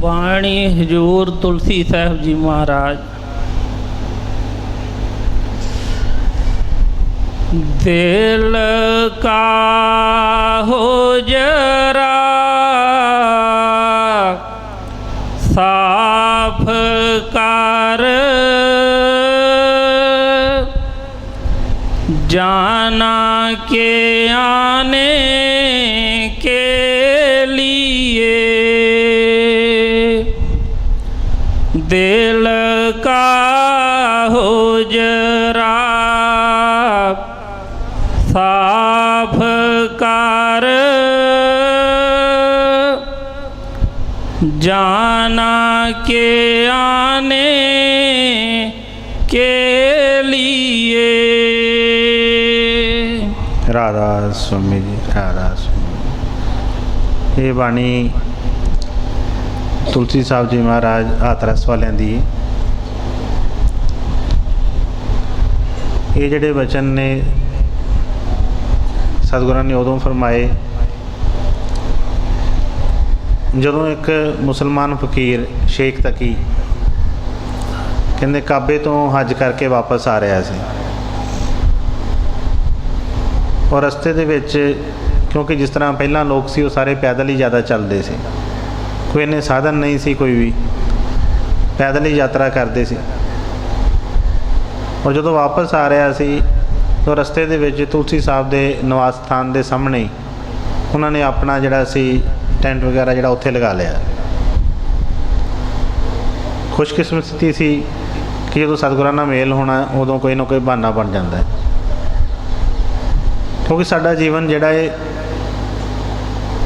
बाणी हजूर तुलसी साहब जी महाराज। दिल का हो जरा साफ कर, जाना के आने के लिए दिल का हो जरा साफ कर, जाना के आने के लिए। राधा स्वामी जी, राधा स्वामी। ये बाणी तुलसी साहब जी महाराज हाथरस वालियां दी। ये जिहड़े वचन ने सतगुਰਾਂ ने उदों फरमाए जदों एक मुसलमान फकीर शेख तकी कहते काबे तो हज करके वापस आ रहा सी और रस्ते दे विच क्योंकि जिस तरह पहला लोग सी वो सारे पैदल ही ज़्यादा चलते सी, कोई इन्ने साधन नहीं सी, कोई भी पैदल ही यात्रा करते सी। और जदों वापस आ रहा सी तो रस्ते दे विच तुलसी साहब के निवास स्थान के सामने उन्होंने अपना जिहड़ा सी टेंट वगैरह जिहड़ा उत्थे लगा लिया। खुशकिस्मती सी कि जो सतगुਰਾਂ नाल मेल होना उदों कोई ना कोई बहाना बन जाता है, क्योंकि साडा जीवन जिहड़ा है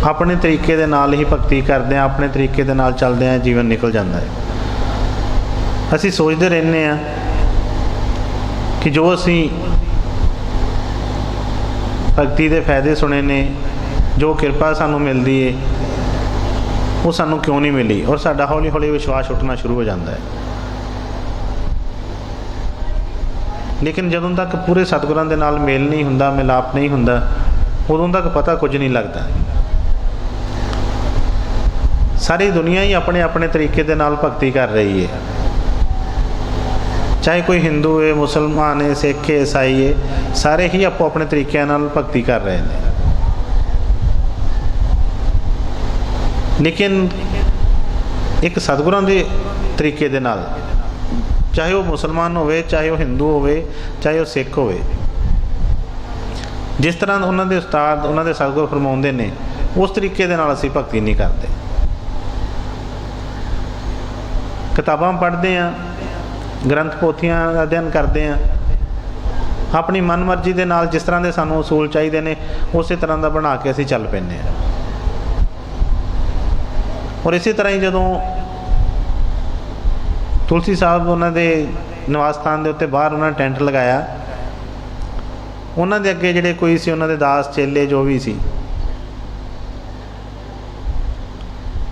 अपने तरीके दे नाल ही भगती करदे आ, अपने तरीके दे नाल चलदे आ जीवन निकल जाता है। असीं सोचते रहने आ कि जो असीं भगती के फायदे सुने ने, जो कृपा सानू मिलती है वो सानू क्यों नहीं मिली, और साडा हौली हौली विश्वास उठना शुरू हो जाता है। लेकिन जदों तक पूरे सतगुਰਾਂ दे नाल मेल नहीं हुंदा, मिलाप नहीं हुंदा, उदों तक पता कुछ नहीं लगता। सारी दुनिया ही अपने अपने तरीके दे नाल भगती कर रही है, चाहे कोई हिंदू है, मुसलमान है, सिख है, ईसाई है, सारे ही आपो अपने तरीके नाल भगती कर रहे हैं। लेकिन एक सतगुਰਾਂ दे तरीके दे नाल, चाहे वो मुसलमान होवे, चाहे वो हिंदू होवे, चाहे वो सिख होवे, जिस तरह उन्होंने उस्ताद उन्होंने सतगुर फरमाउंदे ने उस तरीके दे नाल असीं भगती नहीं करते। किताबां पढ़ते हैं, ग्रंथ पोथियां का अध्ययन करते हैं, अपनी मन मर्जी के नाल जिस तरह के सानू असूल चाहिए ने उस तरह का बना के असीं चल पैंदे हैं। और इसी तरह ही जदों तुलसी साहब उन्होंने निवास स्थान के उत्ते बाहर उन्होंने टेंट लगाया, उन्होंने अगे जिहड़े कोई सी उन्होंने दास चेले जो भी सी,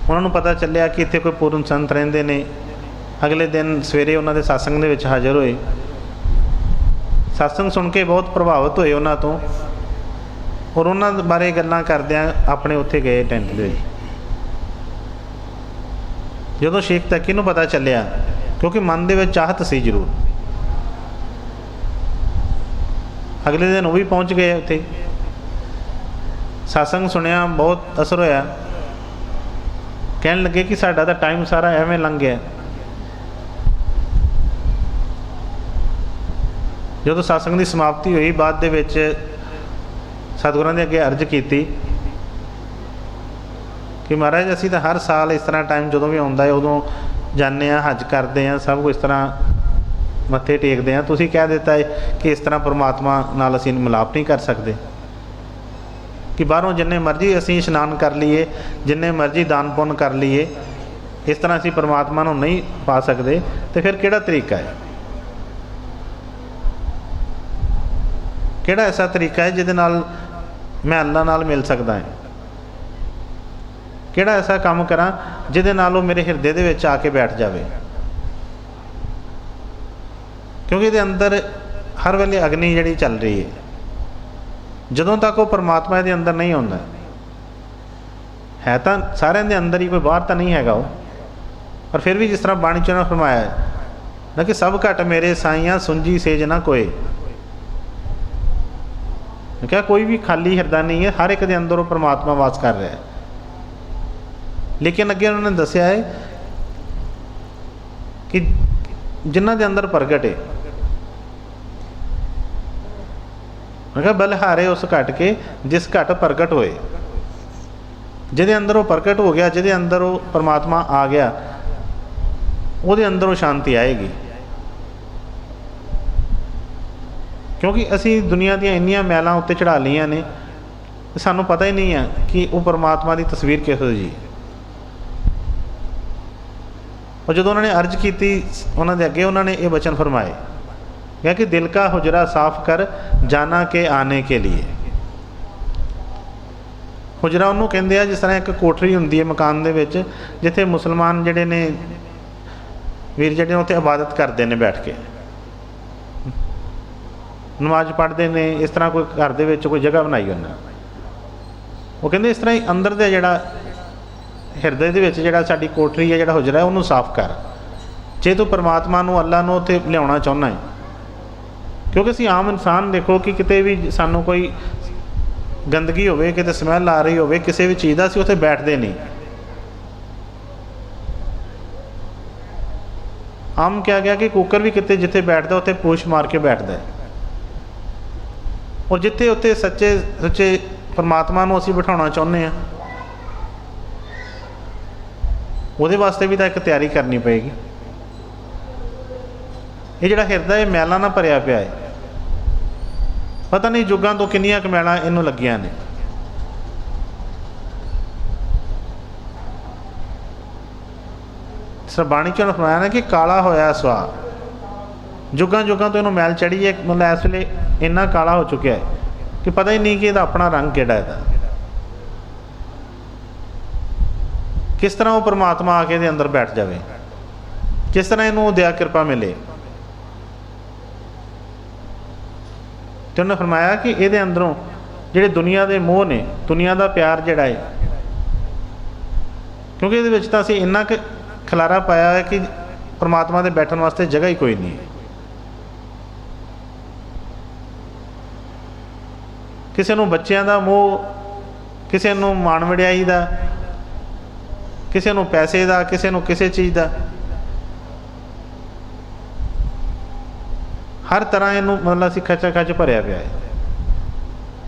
उन्होंने पता चलिया कि इत्थे कोई पूर्ण संत रहिंदे ने। अगले दिन सवेरे उन्होंने सत्संग दे विच हाज़र होए, सत्संग सुन के बहुत प्रभावित होए उन्होंने तो, और उन्होंने बारे गल्लां करदिआं अपने उत्थे गए टेंट दे। जदों शेख तकी नूं पता चलिया, क्योंकि मन दे विच चाहत सी जरूर, अगले दिन वो भी पहुँच गए उत्थे, सत्संग सुनिया, बहुत असर होया। कहन लगे कि साडा तां टाइम सारा एवें लंघ गया। जो सत्संग की समाप्ति हुई, बाद दे विच सतगुਰਾਂ दे अगे अर्ज की कि महाराज असीं तां हर साल इस तरह टाइम जो भी आउंदा है उदों जाने हज करते हैं, सब कुछ इस तरह मत्थे टेकते हैं, तुसीं कह दिता है कि इस तरह परमात्मा नाल असीं मिलाप नहीं कर सकते, कि बाहरों जिन्ने मर्जी असीं इशनान कर लीए, जिन्ने मर्जी दान पुण्य कर लीए, इस तरह असीं परमात्मा नूं नहीं पा सकते, तो फिर किहड़ा तरीका है, किहड़ा ऐसा तरीका है जिहदे नाल मैं अल्लाह नाल मिल सकदा है, किहड़ा ऐसा काम करा जिहदे नाल वो मेरे हिरदे दे विच आके बैठ जावे। क्योंकि ये अंदर हर वेले अग्नि जिहड़ी चल रही है, जदों तक वो परमात्मा के अंदर नहीं आता है तो सारे के अंदर ही, कोई बाहर तो नहीं हैगा वो, पर फिर भी जिस तरह बाणी च उन्होंने फरमाया है ना कि सब घट मेरे साइयां सुंझी सेज ना कोई, क्या कोई भी खाली हिरदा नहीं है, हर एक के अंदर वो परमात्मा वास कर रहा है। लेकिन अगे उन्होंने दसिया है कि जिन्हों के अंदर प्रगट है, मैं कहा बलिहारे उस घट के जिस घट प्रगट होए, जिहदे अंदर वो प्रगट हो गया, जिहदे अंदर वो परमात्मा आ गया, ਉਹਦੇ अंदर वो शांति आएगी। क्योंकि असी दुनिया दी इन्नियां मैलों उत्ते चढ़ा लियां ने, सानू पता ही नहीं है कि वो परमात्मा की तस्वीर किहो जी। और जो उन्होंने अर्ज की उन्होंने अगे उन्होंने ये वचन फरमाए क्या कि दिल का हुजरा साफ कर जाना के आने के लिए। हुजरा उन्होंने कहते हैं जिस तरह एक कोठरी होंदी है मकान दे विच, जिथे मुसलमान जिहड़े ने वीर जिहड़े उत्थे इबादत करते हैं बैठ के, नमाज पढ़ते हैं, इस तरह कोई घर दे विच कोई जगह बनाई उन्हें। वो कहते इस तरह ही अंदर दे जिहड़ा हिरदे दे विच जिहड़ा साडी कोठरी है, जिहड़ा हुजरा है, उन्होंने साफ कर। जे तू परमात्मा नूं अल्लाह नूं उत्थे लियाउणा चाहुंदा है, क्योंकि असीं आम इंसान देखो कि किते भी सानू कोई गंदगी होवे, किते स्मैल आ रही होवे किसी भी चीज़ का, असीं उत्थे बैठते नहीं। आम क्या गया कि कुकर भी किते जिथे बैठता उत्थे पूछ मार के बैठता है, और जिथे उत्थे सच्चे सच्चे परमात्मा नूं असीं बिठाउणा चाहुंदे हां, उहदे वास्ते भी तो एक तैयारी करनी पेगी। ये जिहड़ा हिरदा है मैलों नाल भरिया पिया है, पता नहीं जुगां तो किन्नियां क मैलां इहनूं लगियां ने। बाणी च फरमाया ना कि काला होया सुआ, जुगां जुगां तो इन्हूं मैल चढ़ी है, मतलब इस वेले इन्ना काला हो चुका है कि पता ही नहीं कि इसका अपना रंग किहड़ा है। किस तरह वो परमात्मा आके इहदे अंदर बैठ जाए, किस तरह इन्हूं दया कृपा मिले। तो उन्होंने फरमाया कि इहदे अंदरों जिहड़े दुनिया के मोह ने, दुनिया का प्यार जिहड़ा है, क्योंकि इहदे विच तां असीं इन्ना क खलारा पाया है कि परमात्मा के बैठने वास्ते जगह ही कोई नहीं है। किसी को बच्चों का मोह, किसी को मान वड़ियाई का, किसी को पैसे का, किसी को किसी चीज़ का, हर तरह इनू मतलब असीं खचा खच भरिया पिया है।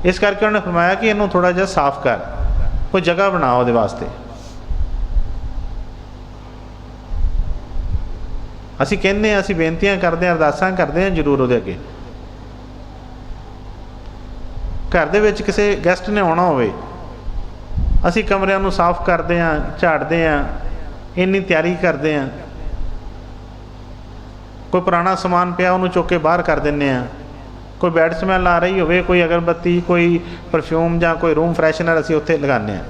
इस करके उन्होंने फरमाया कि इनू थोड़ा जिहा साफ कर, कोई जगह बना उहदे वास्ते। असीं कहने असीं बेनतियां करते हैं, अरदासां करते हैं जरूर उहदे अगे। घर दे विच किसी गैसट ने आउणा होवे, असीं कमरिਆਂ ਨੂੰ साफ करते हैं, झाड़ते हैं, इन्नी तैयारी करते हैं। कोई पुराना समान पिया उन्होंने चुक के बाहर कर देने हैं, कोई बैड स्मैल आ रही होवे, कोई अगरबत्ती, कोई परफ्यूम या कोई रूम फ्रैशनर असीं उत्थे लगाने हैं।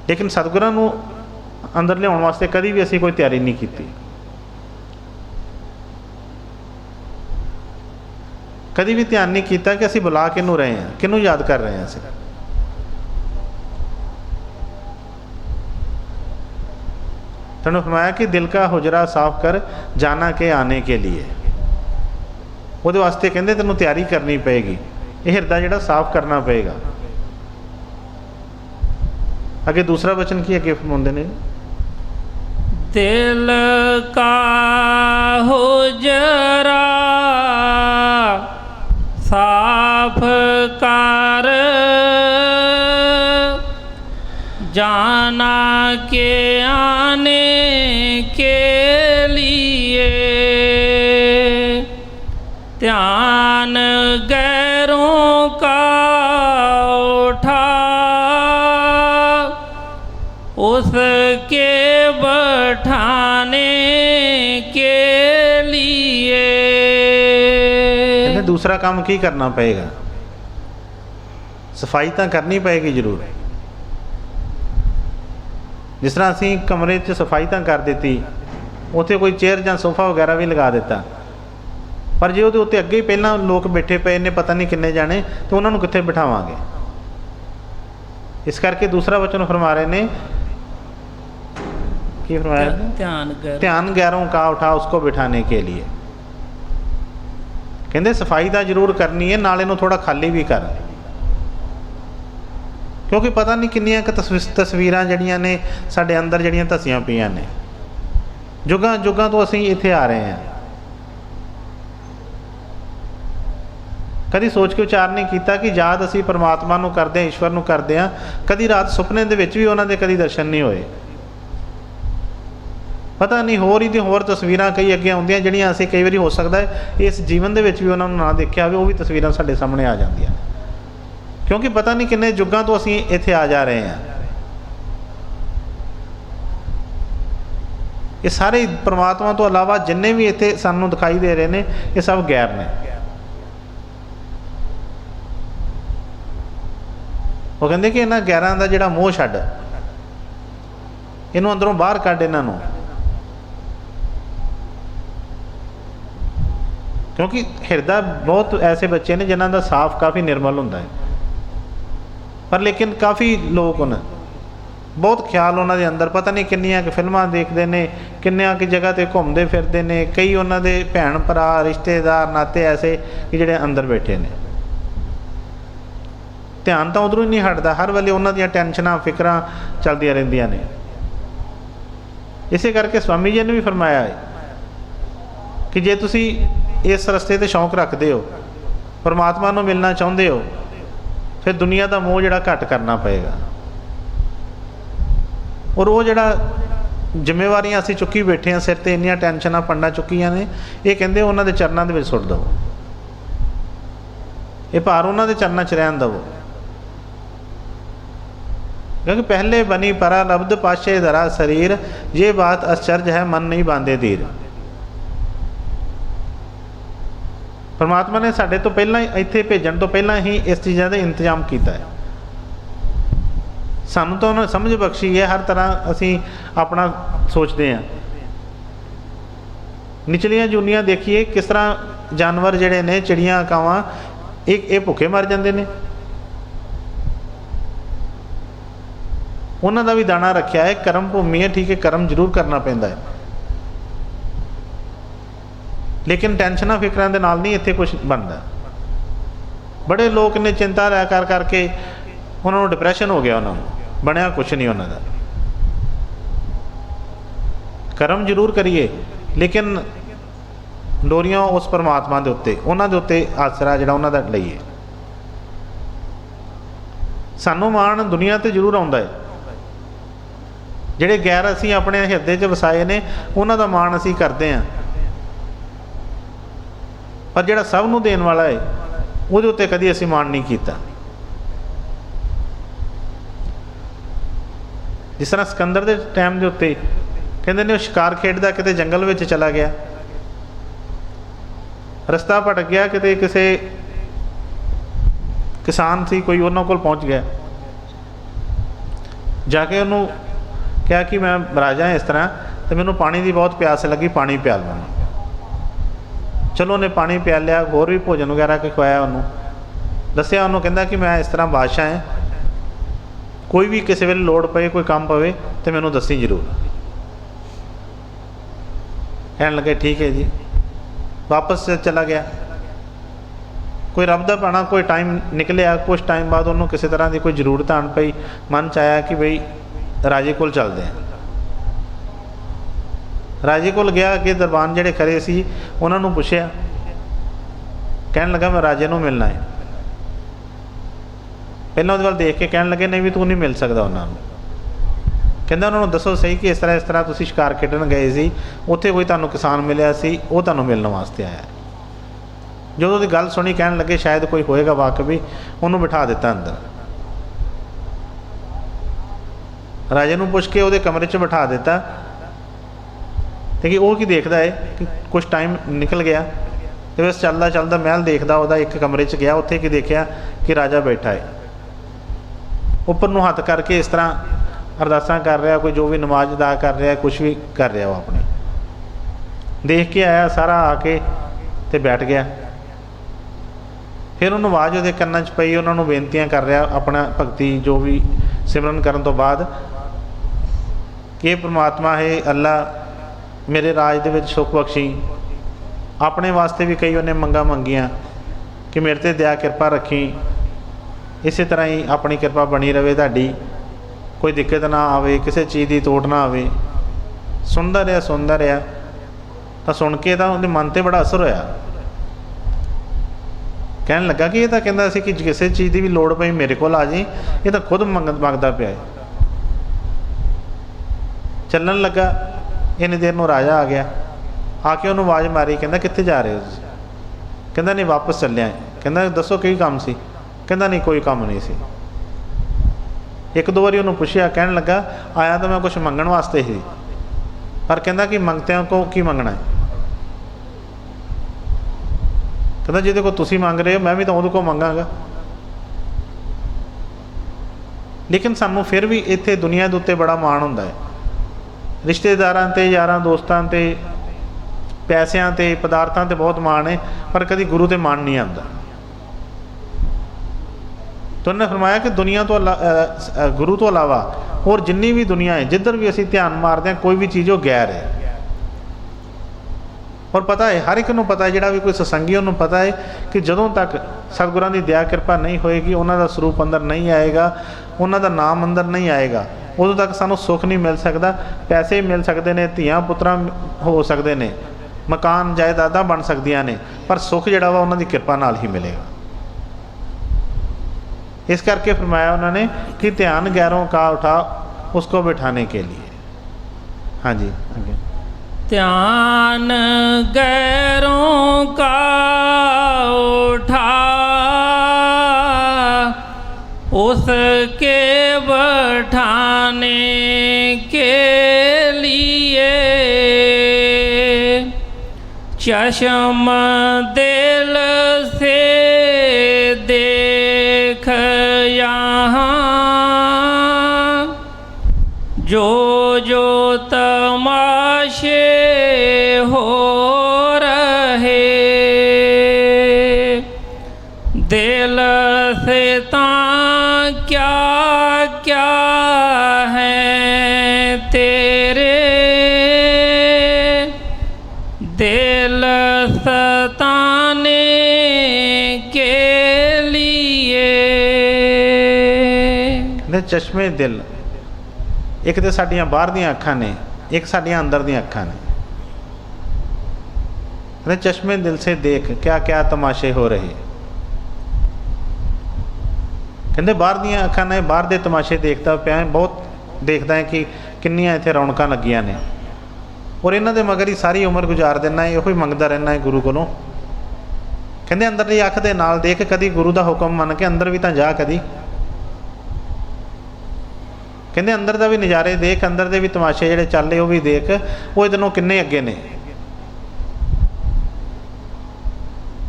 लेकिन सतगुरां नूं अंदर लियाउण वास्ते कभी भी असीं कोई तैयारी नहीं की, कभी भी ध्यान नहीं किया कि असीं बुला किनूं रहे हैं, किनूं याद कर रहे हैं। असीं उन्होंने फरमाया कि दिल का हुजरा साफ कर जाना के आने के लिए। वो वास्ते कहते तेनों तैयारी करनी पेगी, ये हिरदा जिहड़ा साफ करना पेगा। अगे दूसरा वचन की अगे फरमाउंदे ने, दिल का हुजरा साफ कर जाना के आने के लिए, ध्यान गैरों का उठा उसके बैठाने के लिए। दूसरा काम की करना पेगा, सफाई तो करनी पेगी जरूर। जिस तरह असी कमरे च सफाई तो कर दी, उत्थे कोई चेयर या सोफा वगैरह भी लगा दिता, पर जे वो उत्ते अगे ही पहला लोग बैठे पे ने, पता नहीं किन्ने जाने, तो उन्होंने कित्थे बिठावांगे। इस करके दूसरा वचन फरमा रहे ने की फरमाया? ध्यान कर ध्यान गैरों का उठा उसको बिठाने के लिए। कहते सफाई तो जरूर करनी है, नाले नूं थोड़ा खाली भी कर, क्योंकि पता नहीं किन्नियां क तस्वीरां जड़ियां ने साडे अंदर जड़ियां धसियां पईयां ने। जुगां जुगां तो असीं इत्थे आ रहे हैं, कभी सोच के उचार नहीं किया कि याद असी परमात्मा नूं करदे हां, ईश्वर नूं करदे हां, कभी रात सुपने दे विच भी उन्हां दे कभी दर्शन नहीं होए। पता नहीं होर ही होर तस्वीरां कई अगे आउंदियां जिहड़ियां असीं कई वारी हो सकदा है इस जीवन दे विच भी उन्हां नूं ना देखिया होवे, वो भी तस्वीरां साडे सामने आ जांदियां, क्योंकि पता नहीं किन्ने जुगां तो असीं इत्थे आ जा रहे हैं। ये सारे परमात्मा तो अलावा जिन्ने भी इत्थे सानूं दिखाई दे रहे ने, ये सब गैर ने। वो कहते कि इन्हां गैरां दा जिहड़ा मोह छड्ड, इहनूं अंदरों बाहर कढ इन्हां नूं, क्योंकि हिरदा बहुत ऐसे बच्चे ने जिन्हां दा साफ काफ़ी निर्मल हुंदा है, पर लेकिन काफ़ी लोग उन्हें बहुत ख्याल उन्होंने अंदर, पता नहीं किन्नियां कि फिल्मां देखते हैं, किन्नियां कि जगह ते घूमते फिरते हैं, कई उन्होंने भैन भरा रिश्तेदार नाते ऐसे कि जिहड़े अंदर बैठे ने। ध्यान तो उधरों ही नहीं हटता, हर वेले उन्हां दीयां टेंशनां फिक्रां चलदियां रहिंदियां ने। इसे करके स्वामी जी ने भी फरमाया है कि जे तुसी इस रस्ते ते शौक रखते हो, परमात्मा नूं मिलना चाहुंदे हो, फिर दुनिया का मोह जिहड़ा घट करना पएगा। और वो जिहड़ा जिम्मेवारियां असीं चुकी बैठे हैं, सिर ते इन्नियां टेंशनां पंडां चुक्कीआं ने, ये कहंदे उन्हां दे चरनां दे विच सुट दवो, ये भार उन्हां दे चरनां च रहन दवो, क्योंकि पहले बनी परा लब्ध पाशे धरा शरीर, ये बात आश्चर्य है मन नहीं बांधे धीर। परमात्मा ने साडे तो पहलां ही इत्थे भेजण तो पहलां ही इस चीज़ां दा इंतजाम कीता है। सानूं तो उन्होंने समझ बख्शी है, हर तरह असी अपना सोचते हैं। निचलियां जूनियां देखिए किस तरह जानवर जिहड़े ने, चिड़ियां कावां, ये भुखे मर जाते हैं। उन्हों का भी दाना रखा है, कर्म भूमि है, ठीक है, कर्म जरूर करना पैंदा है, लेकिन टेंशनां फिक्रां दे नाल नहीं इत्थे कुछ बनता। बड़े लोग ने चिंता लै कर करके उन्होंने डिप्रैशन हो गया, उन्होंने बनया कुछ नहीं उन्हों का। कर्म जरूर करिए, लेकिन डोरियां उस परमात्मा के उत्ते, उन्होंने उत्ते आसरा जिहड़ा उन्हों का लईए। सानू माण दुनिया ते जरूर आउंदा है, जिहड़े गैर असीं अपने हिरदे च वसाए ने उन्हों का माण असीं करते हैं, पर जिहड़ा सब नूं देण वाला है उहदे उत्ते कदी असीं माण नहीं कीता। जिस तरह सिकंदर के टाइम के उत्ते कहते ने शिकार खेडदा किते जंगल में चला गया, रस्ता भटक गया, किते किसी किसान सी कोई उन्होंने कोल पहुँच गया, जाके उन्होंने कहा कि मैं राजा है इस तरह, तो मैनू पानी की बहुत प्यास लगी, पानी प्याल मैनू। चलो उन्हें पानी प्याल लिया, होर भी भोजन वगैरह के खवाया, उन्होंने दसिया, उन्होंने कहता कि मैं इस तरह बादशाह है, कोई भी किसी वेले लोड़ पे, कोई काम पवे तो मैनू दसी जरूर। कहन लगे ठीक है जी, वापस चला गया। कोई रब दा पाना कोई टाइम निकलिया, कुछ टाइम बाद उन्होंने किसी तरह की कोई जरूरत आन पई, मन च आया कि बई राजे कोल चलते हैं। राजे कोल गया, कि दरबान जिहड़े खड़े सी उन्होंने पुछया, कहन लगा मैं राजे नूं मिलना है। पहले उहदे वल देख के कहन लगे नहीं भी तू नहीं मिल सकता उन्होंने। कहंदा उन्होंने दसो सही कि इस तरह तुसीं शिकार खेडण गए सी, उत्थे कोई तुहानूं किसान मिलिया सी, वो तुहानूं मिलण वास्ते आया। जो उहदी गल सुनी कहन लगे शायद कोई होएगा वाकई, उन्होंने बिठा दिता अंदर। राजे नूं पुछ के उहदे कमरे च बिठा दिता, कि वह की देखता है कि कुछ टाइम निकल गया, तो बस चलदा चलदा महल देखदा, उहदा एक कमरे च गया, उत्थे की देखा कि राजा बैठा है, उपर नूं हत्थ करके इस तरह अरदासां कर रहा, कोई जो भी नमाज अदा कर रहा, कुछ भी कर रहा। वो अपने देख के आया सारा, आके ते बैठ गया। फिर उन्होंने आवाज़ उहदे कन्नां च पई, उन्होंने बेनतियां कर रहा अपना भगती जो भी सिमरन करन तो बाद। कि परमात्मा है अल्लाह मेरे राज दे विच सुख बख्शी। अपने वास्ते भी कई उन्हें मंगा मंगियां कि मेरे ते दया कृपा रखी, इस तरह ही अपनी कृपा बनी रहे तुहाडी, कोई दिक्कत ना आवे, किसी चीज़ की तोड़ ना आवे। सुनता रहा तो सुन के तो उनके मन पर बड़ा असर होया। कहन लगा कि ये तो कहता सी कि किसी चीज़ की भी लोड़ पई मेरे को आ जाए, ये तो खुद मंगता पिया है। चलन लगा, इन्नी देर में राजा आ गया, आके उन्होंने आवाज़ मारी, कहता कित्थे जा रहे हो तुसीं? कहता नहीं वापस चलिया। कहता दसो की काम सी? कहता नहीं कोई काम नहीं सी। एक दो बारी उन्होंने पुछया, कहन लगा आया तो मैं कुछ मंगण वास्ते ही, पर कहता कि मंगतियां को की मंगना है? कहता जिहदे को तुसीं मंग रहे हो मैं भी तो उहदे को मंगांगा। लेकिन सानू फिर भी इत्थे दुनिया दे उत्ते बड़ा माण हुंदा है, रिश्तेदारां ते यारां दोस्तां ते पैसिਆਂ ते पदार्थां ते बहुत माण है, पर कभी गुरु ते माण नहीं आंदा। तो उन्होंने फरमाया कि दुनिया तो गुरु तो अलावा और जिन्नी भी दुनिया है, जिधर भी असी ध्यान मारते हैं कोई भी चीज़ वो गैर है। और पता है हर एक नूं पता है, जिहड़ा भी कोई सत्संगी उन्होंने पता है कि जदों तक सतगुरां दी दया कृपा नहीं होएगी, उन्हां दा स्वरूप अंदर नहीं आएगा, उन्हां दा नाम अंदर नहीं आएगा, उदों तक सानूं सुख नहीं मिल सकता। पैसे मिल सकते हैं, धीआं पुत्रां हो सकते हैं, मकान जायदादां बन सकदियां ने, पर सुख जिहड़ा वा उन्हां दी कृपा नाल ही मिलेगा। इस करके फरमाया उन्होंने कि ध्यान गैरों का उठा उसको बिठाने के लिए। हाँ जी आगे। ध्यान गैरों का उठा उसके बैठाने के लिए, चश्म दिल से देख यहाँ जो जो तमाशे हो रहे, दिल से तां क्या क्या है तेरे, दिल सताने के लिए। चश्मे दिल, एक तो साडियां बाहर दियां अखां ने, एक साडियां अंदर दियां अखां ने। चश्मे दिल से देख क्या क्या तमाशे हो रहे। कहते बाहर दियां अखां ने बाहर दे तमाशे देखता पिया, बहुत देखता है कि किन्नियां इत्थे रौनकां लगियां ने, और इन्हां दे मगर ही सारी उम्र गुजार देना है, इहो ही मंगदा रहना है गुरु कोलों। कहते अंदरली अख दे नाल देख, कदी गुरु का हुक्म मन के अंदर भी तां जा कदी। कहते अंदर का भी नज़ारे देख, अंदर के भी तमाशे जिहड़े चल रहे वो भी देख, वो इधरों किन्ने अगे ने।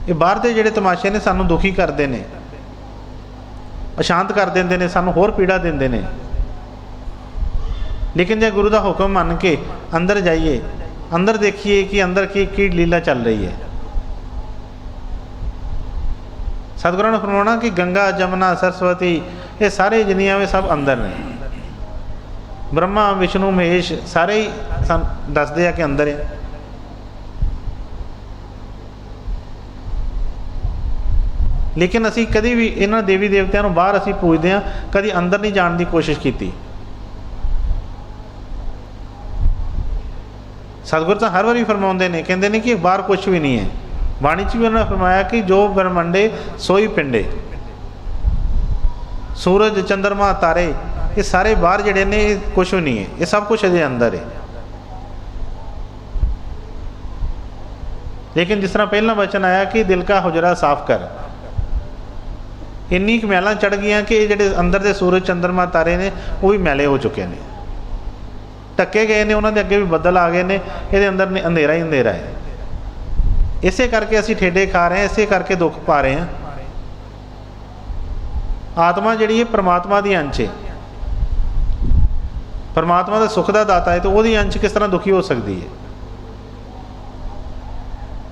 ये बाहर के जिहड़े तमाशे ने सानू दुखी करते हैं, अशांत कर देंदे ने, सानू होर पीड़ा देंदे ने। लेकिन जो गुरु का हुक्म मन के अंदर जाइए, अंदर देखिए कि अंदर की लीला चल रही है। सतगुरां ने फरमाना कि गंगा जमुना सरस्वती ये सारे जिन्नियां वे सब अंदर ने, ब्रह्मा विष्णु महेश सारे ही दसदे आ कि अंदर है। लेकिन असी कभी भी इन्हां देवी देवतियां नूं बाहर असी पूजते हैं, कभी अंदर नहीं जाने की कोशिश की। सतगुरु तो हर बारी फरमाउंदे ने, कहंदे ने कि बाहर कुछ भी नहीं है। बाणी च भी उन्होंने फरमाया कि जो ब्रह्मंडे सोई पिंडे, सूरज चंद्रमा तारे ये सारे बाहर जड़े ने कुछ भी नहीं है, ये सब कुछ अजे अंदर है। लेकिन जिस तरह पहला वचन आया कि दिल का हुजरा साफ कर, इन्नी मैलां चढ़ गई कि ये अंदर के सूरज चंद्रमा तारे ने वो भी मैले हो चुके हैं, ढके गए ने, उन्होंने अगे भी बदल आ गए ने, ये अंदर अंधेरा ही अंधेरा है। इसे करके असी ठेडे खा रहे हैं, इसे करके दुख पा रहे हैं। आत्मा जिहड़ी है परमात्मा की अंश है, परमात्मा का सुख का दाता है, तो वो अंश किस तरह दुखी हो सकती है।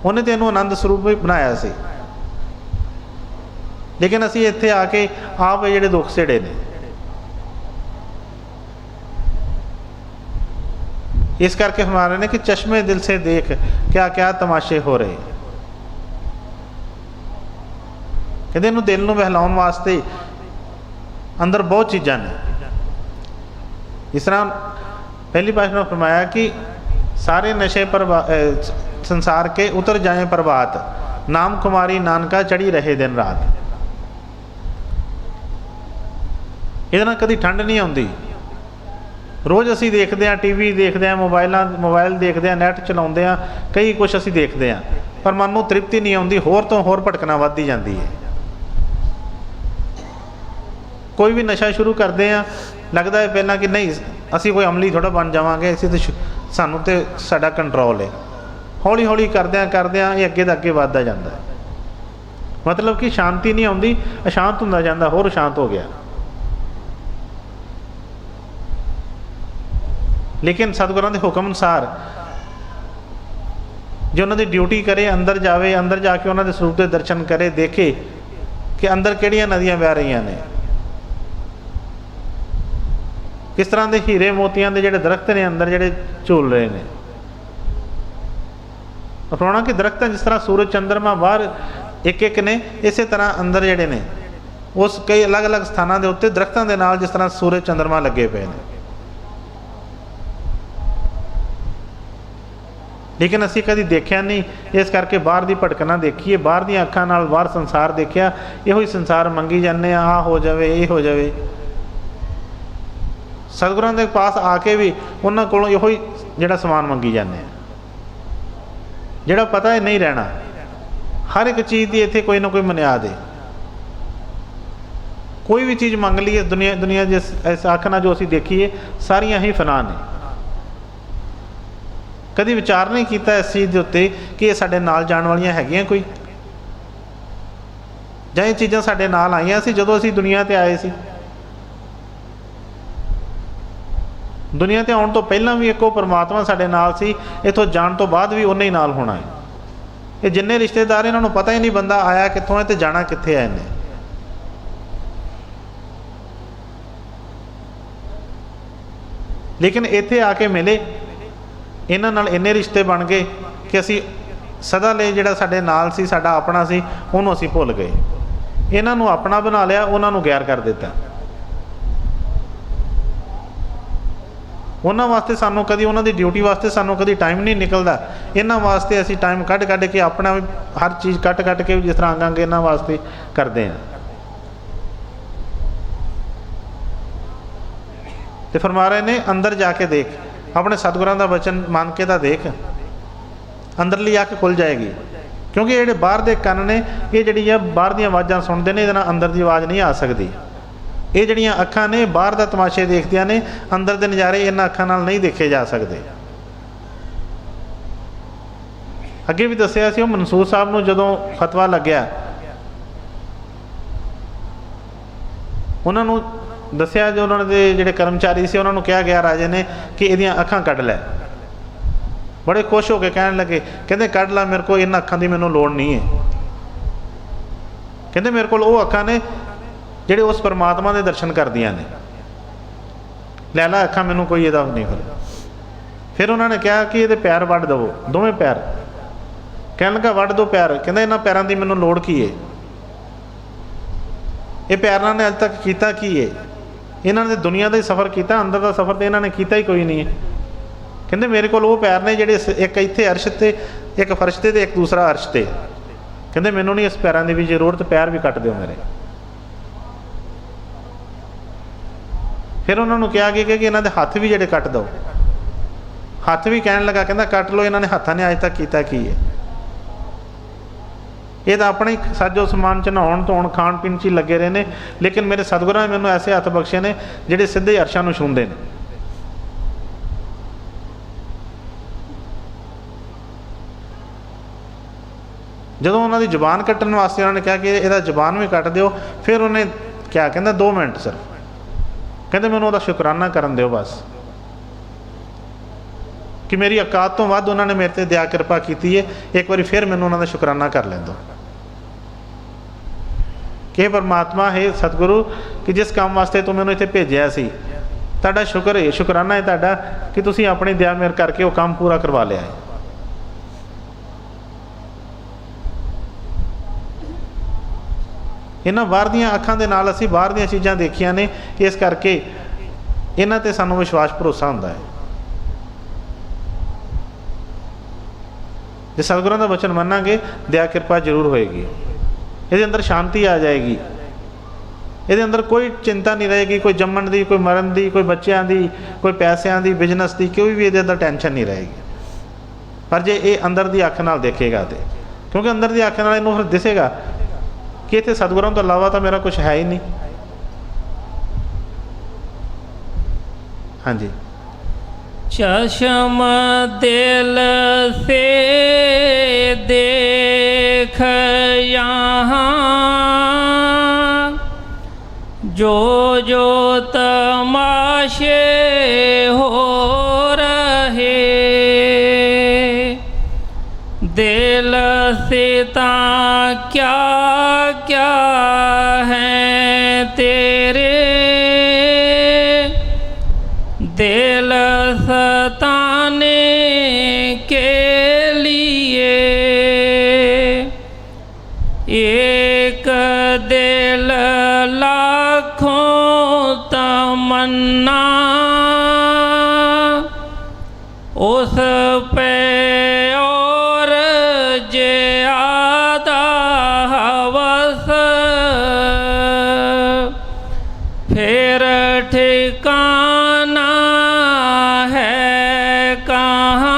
उन्हें तो इन्हू आनंद स्वरूप भी बनाया सी, लेकिन असी इत्थे आके आप जिहड़े दुख सेड़े ने। इस करके हमारे ने कि चश्मे दिल से देख क्या क्या तमाशे हो रहे। कहते इनू दिल नूं बहलाउण वास्ते अंदर बहुत चीज़ां ने। इस तरह पहली पातशाह ने फरमाया कि सारे नशे संसार के उतर जाए प्रभात, नाम कुमारी नानका चढ़ी रहे दिन रात। ਇਹਦੇ ਨਾਲ ਕਦੀ ਠੰਡ ਨਹੀਂ ਆਉਂਦੀ। रोज़ असी देखते हैं टीवी देखते हैं, मोबाइल देखते हैं, नैट चलाते हैं, कई कुछ असी देखते हैं, पर मन में तृप्ति नहीं आती, होर तो होर भटकना वधदी जाती है। कोई भी नशा शुरू करते हैं लगता है पहला कि नहीं असी कोई अमली थोड़ा बन जावांगे, असी तो सानू तो साडा कंट्रोल है। हौली हौली करदे ये अगे तो अगे वधदा जांदा है। मतलब कि शांति नहीं आती, अशांत हुंदा जांदा, होर शांत हो गया। लेकिन सतगुरां दे हुक्म अनुसार जो उन्होंने ड्यूटी करे, अंदर जावे, अंदर जाके उन्होंने स्वरूप के दर्शन करे, देखे कि अंदर किहड़ियां नदियां बह रही ने, किस तरह के हीरे मोतियां के जिहड़े दरख्त ने अंदर जिहड़े झूल रहे हैं। अपनाना कि दरख्त जिस तरह सूरज चंद्रमा बाहर एक एक ने, इस तरह अंदर जिहड़े ने उस कई अलग अलग स्थानों के उत्ते दरख्तों के नाल जिस तरह सूरज चंद्रमा लगे पे हैं। लेकिन असी कभी देखा नहीं, इस करके बाहर की भटकना देखीए, बाहर दी अखां नाल बाहर संसार देखिया, इहो ही संसार मंगी जाने, आ हो जाए, ये हो जाए। सतगुरां दे पास आके भी उन्हां कोलों इहो ही जिहड़ा समान मंगी जाने, जिहड़ा पता है नहीं रहना। हर एक चीज़ की इत्थे कोई ना कोई बुनियाद है। कोई भी चीज़ मंग लीए दुनिया जिस इस अख नाल जो असी देखीए सारियां ही फना ने। कभी विचार नहीं किया इस चीज़ के उत्ते कि ये साडे नाल जाण वालियां हैगियां कोई, जां ये चीज़ां साडे नाल आईयां सी जदों असी दुनिया ते आए सी। दुनिया ते आउण तो पहलां भी इक्को परमात्मा साडे नाल सी, इत्थों जाण तो बाद भी उन्ने ही नाल होना है। ये जिन्ने रिश्तेदार इन्हां नूं पता ही नहीं बंदा आया कित्थों है ते जाना कित्थे है इन्हें। लेकिन इत्थे आके मिले, इन्हां नाल इन्ने रिश्ते बन गए कि असी सदा ले जिहड़ा साडे नाल सी, साडा अपना सी, उहनूं असी भुल गए। इन्हां नूं अपना बना लिया, उन्हां नूं गैर कर दिता। उन्हां वास्ते सानूं कदी उन्हां दी ड्यूटी वास्ते सानूं कदी टाइम नहीं निकलदा। इन्हां वास्ते असी टाइम कढ के अपना हर चीज़ कट के जिस तरह आंगांगे इन्हां वास्ते करते हैं। तो फरमा रहे ने अंदर जाके देख, अपने सतगुरां दा वचन मान के दा देख, अंदरली अख खुल जाएगी। क्योंकि ये बाहर के कन ने, ये जिहड़ियां बाहर दी आवाज़ां सुनते हैं, इहदे नाल अंदर की आवाज़ नहीं आ सकती। ये जिहड़ियां अखां ने बाहर दा तमाशे देखदियां ने, अंदर के नज़ारे इन्हां अखां नाल नहीं देखे जा सकते। अगे भी दस्सिया सी, मनसूर साहब नूं जदों फतवा लग्या, उन्होंने दस्सिया जो उन्होंने जिहड़े कर्मचारी से उन्होंने कहा गया राजे ने कि इहदियां अखां कढ लै। बड़े खुश हो के कहण लगे, कहते कढ ला, मेरे को इन्हां अखां की मैनूं लोड़ नहीं है। कहते मेरे को वो अखां ने जिहड़े उस परमात्मा के दर्शन करदियां ने, लै ला अखां, मैनूं कोई इहदा नहीं हो। फिर उन्होंने कहा कि ये पैर वड्ढ दवो, दोवें पैर। कहण लगा वड्ढ दो पैर। कहते इन्हां पैरों की मैनूं लोड़ की है, ये पैरों ने अज तक कीता की है? इन्होंने दुनिया का ही सफ़र किया, अंदर का सफ़र तो इन्होंने किया ही कोई नहीं है। कहते मेरे को वो पैर ने जिहड़े एक इत्थे अर्श ते, एक फर्श ते, एक दूसरा अर्श ते। कहते मैनूं नहीं इस पैरों की भी जरूरत, पैर भी कट दो मेरे। फिर उन्होंने कहा कि इन्हों के हथ भी जिहड़े कट दो। हथ भी कहण लगा, कहता कट लो, इन्होंने हत्थां ने अज तक किया की है? ये तो अपने ही साजो समान च नहाउण धोण खाण पीण च लगे रहे हैं। लेकिन मेरे सतगुरां ने मैनूं ऐसे हथ बख्शे ने जिहड़े सीधे अरशां नूं छूंदे ने। जदों उन्हां दी जुबान कट्टण वास्ते उन्होंने कहा कि इहदा जुबान भी कट दिओ, फिर उन्हें क्या कहंदा 2 मिनट सिर्फ, कहंदे मैनूं उहदा शुकराना करन दिओ बस, कि मेरी औकात तो वध उन्होंने मेरे ते दया कृपा की है। एक बार फिर मैनूं उन्हां दा शुकराना कर लैं दो कि परमात्मा है सतगुरु, कि जिस काम वास्ते तू मैनूं इत्थे भेजिया सी, ਤੁਹਾਡਾ ਸ਼ੁਕਰ ਹੈ, ਸ਼ੁਕਰਾਨਾ ਹੈ ਤੁਹਾਡਾ ਕਿ ਤੁਸੀਂ ਆਪਣੀ ਦਇਆ ਮਿਹਰ ਕਰਕੇ ਉਹ ਕੰਮ ਪੂਰਾ ਕਰਵਾ ਲਿਆ ਹੈ। ਇਹਨਾਂ ਬਾਹਰ ਦੀਆਂ ਅੱਖਾਂ ਦੇ ਨਾਲ ਅਸੀਂ ਬਾਹਰ ਦੀਆਂ ਚੀਜ਼ਾਂ ਦੇਖੀਆਂ ਨੇ, ਇਸ ਕਰਕੇ ਇਹਨਾਂ 'ਤੇ ਸਾਨੂੰ ਵਿਸ਼ਵਾਸ ਭਰੋਸਾ ਹੁੰਦਾ ਹੈ। ਜੇ ਸਤਿਗੁਰਾਂ ਦਾ ਵਚਨ ਮੰਨਾਂਗੇ, ਦਇਆ ਕਿਰਪਾ ਜ਼ਰੂਰ ਹੋਏਗੀ। ਇਹਦੇ ਅੰਦਰ ਸ਼ਾਂਤੀ ਆ ਜਾਏਗੀ, ਇਹਦੇ ਅੰਦਰ ਕੋਈ ਚਿੰਤਾ ਨਹੀਂ ਰਹੇਗੀ, ਕੋਈ ਜੰਮਣ ਦੀ, ਕੋਈ ਮਰਨ ਦੀ, ਕੋਈ ਬੱਚਿਆਂ ਦੀ, ਕੋਈ ਪੈਸਿਆਂ ਦੀ, ਬਿਜ਼ਨਸ ਦੀ, ਕੋਈ ਵੀ ਇਹਦੇ ਅੰਦਰ ਟੈਨਸ਼ਨ ਨਹੀਂ ਰਹੇਗੀ। ਪਰ ਜੇ ਇਹ ਅੰਦਰ ਦੀ ਅੱਖ ਨਾਲ ਦੇਖੇਗਾ ਤੇ, ਕਿਉਂਕਿ ਅੰਦਰ ਦੀ ਅੱਖ ਨਾਲ ਇਹਨੂੰ ਫਿਰ ਦਿਸੇਗਾ ਕਿ ਇੱਥੇ ਸਤਿਗੁਰਾਂ ਤੋਂ ਇਲਾਵਾ ਤਾਂ ਮੇਰਾ ਕੁਛ ਹੈ ਹੀ ਨਹੀਂ। ਹਾਂਜੀ। चश्म दिल से देख यहाँ जो जो तमाशे हो रहे, दिल से ता क्या क्या है तेरे, दिल सताने के लिए एक दिल लाखों तमन्ना, उस पे और ज्यादा हवस, फिर ठिकाना है कहाँ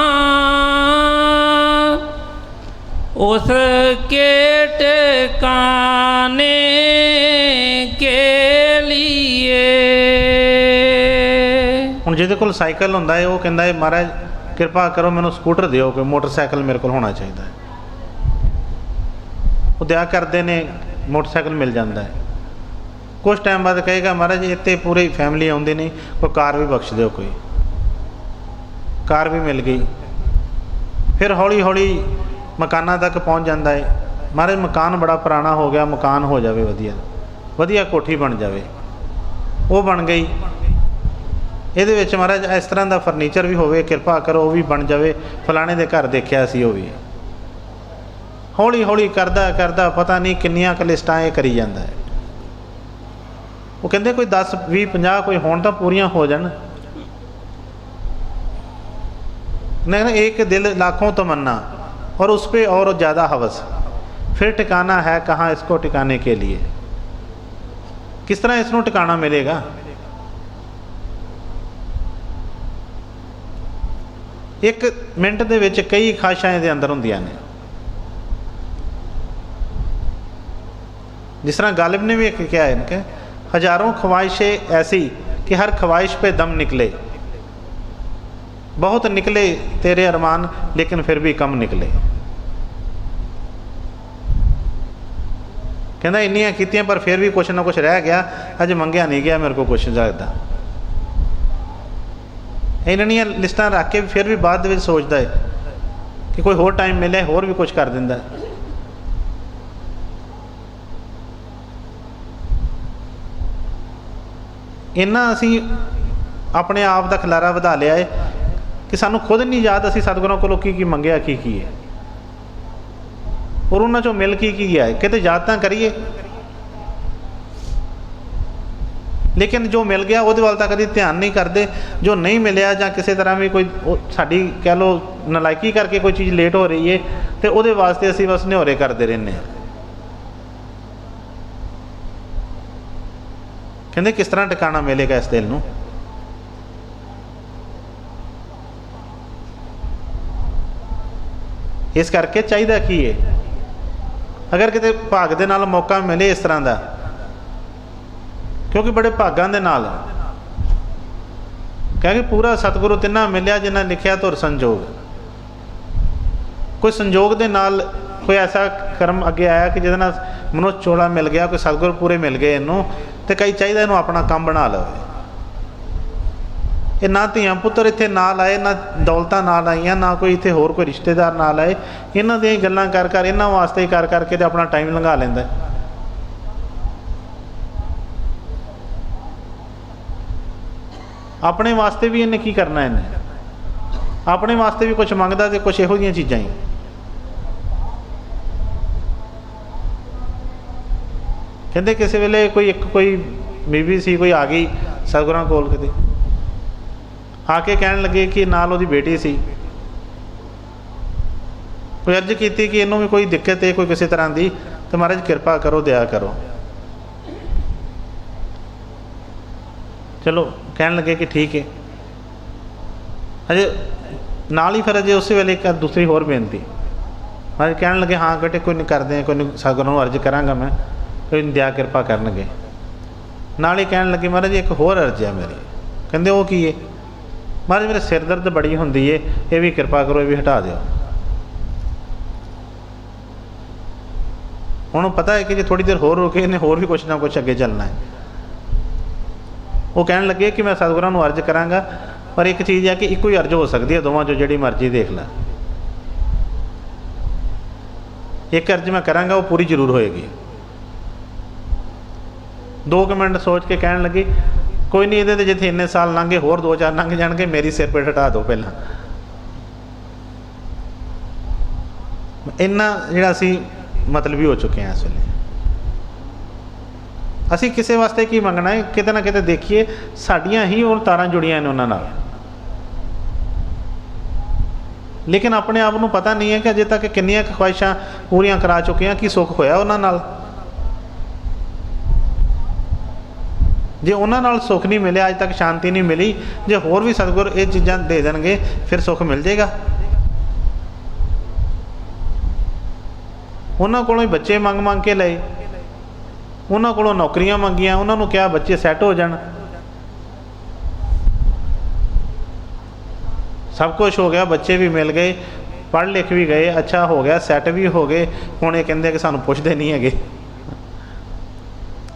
उसके ठिकाने के लिए। ਹੁਣ ਜਿਹਦੇ ਕੋਲ ਸਾਈਕਲ ਹੁੰਦਾ ਹੈ ਉਹ ਕਹਿੰਦਾ ਹੈ ਮਹਾਰਾਜ ਕਿਰਪਾ ਕਰੋ ਮੈਨੂੰ ਸਕੂਟਰ ਦਿਓ, ਕੋਈ ਮੋਟਰਸਾਈਕਲ ਮੇਰੇ ਕੋਲ ਹੋਣਾ ਚਾਹੀਦਾ ਹੈ। ਉਹ ਦਇਆ ਕਰਦੇ ਨੇ, ਮੋਟਰਸਾਈਕਲ ਮਿਲ ਜਾਂਦਾ ਹੈ। ਕੁਛ ਟਾਈਮ ਬਾਅਦ ਕਹੇਗਾ ਮਹਾਰਾਜ ਇੱਥੇ ਪੂਰੀ ਫੈਮਿਲੀ ਆਉਂਦੀ ਨਹੀਂ, ਕੋਈ ਕਾਰ ਵੀ ਬਖਸ਼ ਦਿਓ, ਕੋਈ ਕਾਰ ਵੀ ਮਿਲ ਗਈ। ਫਿਰ ਹੌਲੀ ਹੌਲੀ ਮਕਾਨਾਂ ਤੱਕ ਪਹੁੰਚ ਜਾਂਦਾ ਹੈ। ਮਹਾਰਾਜ ਮਕਾਨ ਬੜਾ ਪੁਰਾਣਾ ਹੋ ਗਿਆ, ਮਕਾਨ ਹੋ ਜਾਵੇ ਵਧੀਆ, ਵਧੀਆ ਕੋਠੀ ਬਣ ਜਾਵੇ। ਉਹ ਬਣ ਗਈ। ਇਹਦੇ ਵਿੱਚ ਮਹਾਰਾਜ ਇਸ ਤਰ੍ਹਾਂ ਦਾ ਫਰਨੀਚਰ ਵੀ ਹੋਵੇ, ਕਿਰਪਾ ਕਰੋ ਉਹ ਵੀ ਬਣ ਜਾਵੇ, ਫਲਾਣੇ ਦੇ ਘਰ ਦੇਖਿਆ ਸੀ ਉਹ ਵੀ। ਹੌਲੀ ਹੌਲੀ ਕਰਦਾ ਕਰਦਾ ਪਤਾ ਨਹੀਂ ਕਿੰਨੀਆਂ ਕੁ ਲਿਸਟਾਂ ਇਹ ਕਰੀ ਜਾਂਦਾ ਹੈ। ਉਹ ਕਹਿੰਦੇ ਕੋਈ 10 20 50 ਕੋਈ ਹੋਣ ਤਾਂ ਪੂਰੀਆਂ ਹੋ ਜਾਣ। नहीं, एक दिल लाखों तमन्ना और उस पर और ज़्यादा हवस, फिर ठिकाना है कहाँ इसको टिकाने के लिए। किस तरह इसको टिकाना मिलेगा? एक मिनट दे विच कई ख्वाहिशां इहदे अंदर हुंदियां ने। जिस तरह गालिब ने भी क्या है कि हज़ारों ख्वाहिशें ऐसी कि हर ख्वाहिश पे दम निकले, बहुत निकले तेरे अरमान लेकिन फिर भी कम निकले। कहना इन्नियां कीतियां पर फिर भी कुछ ना कुछ रह गया, अज मंगया नहीं गया मेरे को कुछ लगता। इन्नियां लिस्टां रख के फिर भी बाद में सोचता है कि कोई होर टाइम मिले होर भी कुछ कर दिंदा। इन्ना असी अपने आप का खलारा वधा लिया है कि सानू खुद नहीं याद असी सतगुरों को की मंगया की है और उन्होंने चो मिल की गया है। किते याद तो करिए, लेकिन जो मिल गया वो वाल तो कभी ध्यान नहीं करते। जो नहीं मिलया या किसी तरह भी कोई साड़ी कह लो नलायकी करके कोई चीज़ लेट हो रही है तो वो वास्ते असी बस न्योरे करते रहने। कहते किस तरह टिकाना मिलेगा इस दिल नूं। इस करके चाहिए की है, अगर किते भाग दे नाल मौका मिले इस तरह का, क्योंकि बड़े भागां दे नाल क्योंकि पूरा सतगुरु तिन्ना मिलया जिन्हें लिखिया तुर संजोग। कोई संजोग दे नाल कोई ऐसा कर्म अगे आया कि जिहदे नाल मनुष्य चोला मिल गया, कोई सतगुरु पूरे मिल गए इनू, तो कई चाहिए इनू अपना काम बना लवे। ये ना धियां पुत्तर इत्थे नाल आए, ना दौलतां नाल आईयां, ना कोई इत्थे होर कोई रिश्तेदार नाल आए, इन्हां दी गल्लां कर कर इन्हां वास्ते ही कर करके ते अपना टाइम लंघा लैंदा है। अपने वास्ते भी इन्हें की करना, इन्हें अपने वास्ते भी कुछ मंगदा तो कुछ इहो जिहियां चीज़ां ही। कहते किसी वेले कोई बीबी सी, कोई आ गई सतगुरां कोल, किते आके कहन लगे कि नाल उहदी बेटी सी, कोई अर्ज की कि इनू भी कोई दिक्कत है कोई किसी तरह की, तो महाराज कृपा करो, दया करो। चलो कहन लगे कि ठीक है। अजे नाल ही फिर अजे उस वेले एक दूसरी होर बेनती, महाराज कहन लगे हाँ बेटे कोई नहीं करते हैं, कोई नहीं सतगुरां नूं अर्ज करांगा मैं, कोई दया कृपा करनगे। नाल ही कहन लगे महाराज एक होर अर्ज है मेरी। कहंदे वो की है? महाराज मेरे सिर दर्द बड़ी होंदी है, ये भी कृपा करो, ये भी हटा दिओ। उन्होंने पता है कि जो थोड़ी देर होर रुके इन्हें होर भी कुछ ना कुछ अगे चलना है। वो कहन लगे कि मैं सतगुरां नूं अर्ज करांगा, पर एक चीज़ है कि इको ही अर्ज हो सकती है दोवां चों, जिहड़ी मर्जी देख लै। एक अर्ज मैं करांगा वो पूरी जरूर होएगी। 2 मिनट सोच के कहन लगी कोई नहीं, ये जिथे इन्ने साल लंघे होर 2-4 लंघ जाएंगे, मेरी सिर पेट हटा दो पहला। इन्ना जिहड़ा असी मतलबी हो चुके हैं इस वेले। असी किसी वास्ते की मंगना है, किते ना किते देखिए साड़ियाँ ही और तारां जुड़ियां ने उन्हां नाल, लेकिन अपने आप को पता नहीं है कि अजे तक किन्नियां ख्वाहिशां पूरियां करा चुके हैं, कि सुख होया उन्हां नाल। जे उन्हां नाल सुख नहीं मिले, अज तक शांति नहीं मिली, जे होर भी सतगुर ये चीज़ां दे देंगे फिर सुख मिल जाएगा। उन्हां कोलों ही बच्चे मंग मंग के लए, उन्हां कोलों नौकरियां मंगियां, उन्हां नूं क्या बच्चे सैट हो जाण, सब कुछ हो गया, बच्चे भी मिल गए, पढ़ लिख भी गए, अच्छा हो गया, सैट भी हो गए। हुण ये कहंदे कि सानूं पुछदे नहीं हैगे,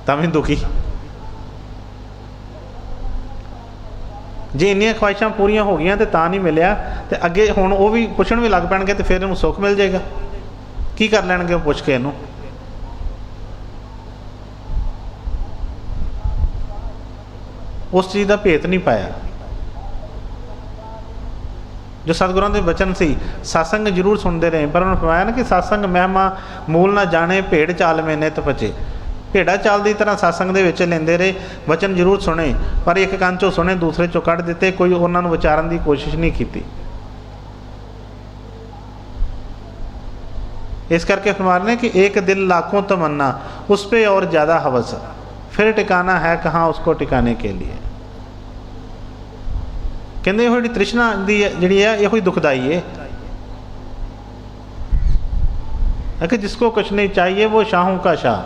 तां भी दुखी। जे इन्नियां ख्वाहिशां पूरियां हो गईयां तो तां नहीं मिलिया, तो अगे हुण वो भी पुछण भी लग पैणगे, तो फिर इहनूं सुख मिल जाएगा। की कर लैणगे वो पुछ के इहनूं? उस चीज़ का भेत नहीं पाया। जो सतगुरां दे वचन सी, सत्संग जरूर सुनते रहे, पर उन्होंने फरमाया ना कि सत्संग महिमा मूल ना जाने, भेड़ चाल में नित पचे। भेड़ा चाल की तरह सत्संग दे विच लेंदे रहे, वचन जरूर सुने, पर एक कान चों सुने दूसरे चों कढ़ दिते, कोई उन्होंने विचारन की कोशिश नहीं की। इस करके फरमा रहे कि एक दिल लाखों तमन्ना, उस पर और ज़्यादा हवस, फिर टिकाना है कहाँ उसको टिकाने के लिए। कहते ये तृष्णा दी जी है, ये दुखदाई है कि जिसको कुछ नहीं चाहिए वो शाहों का शाह।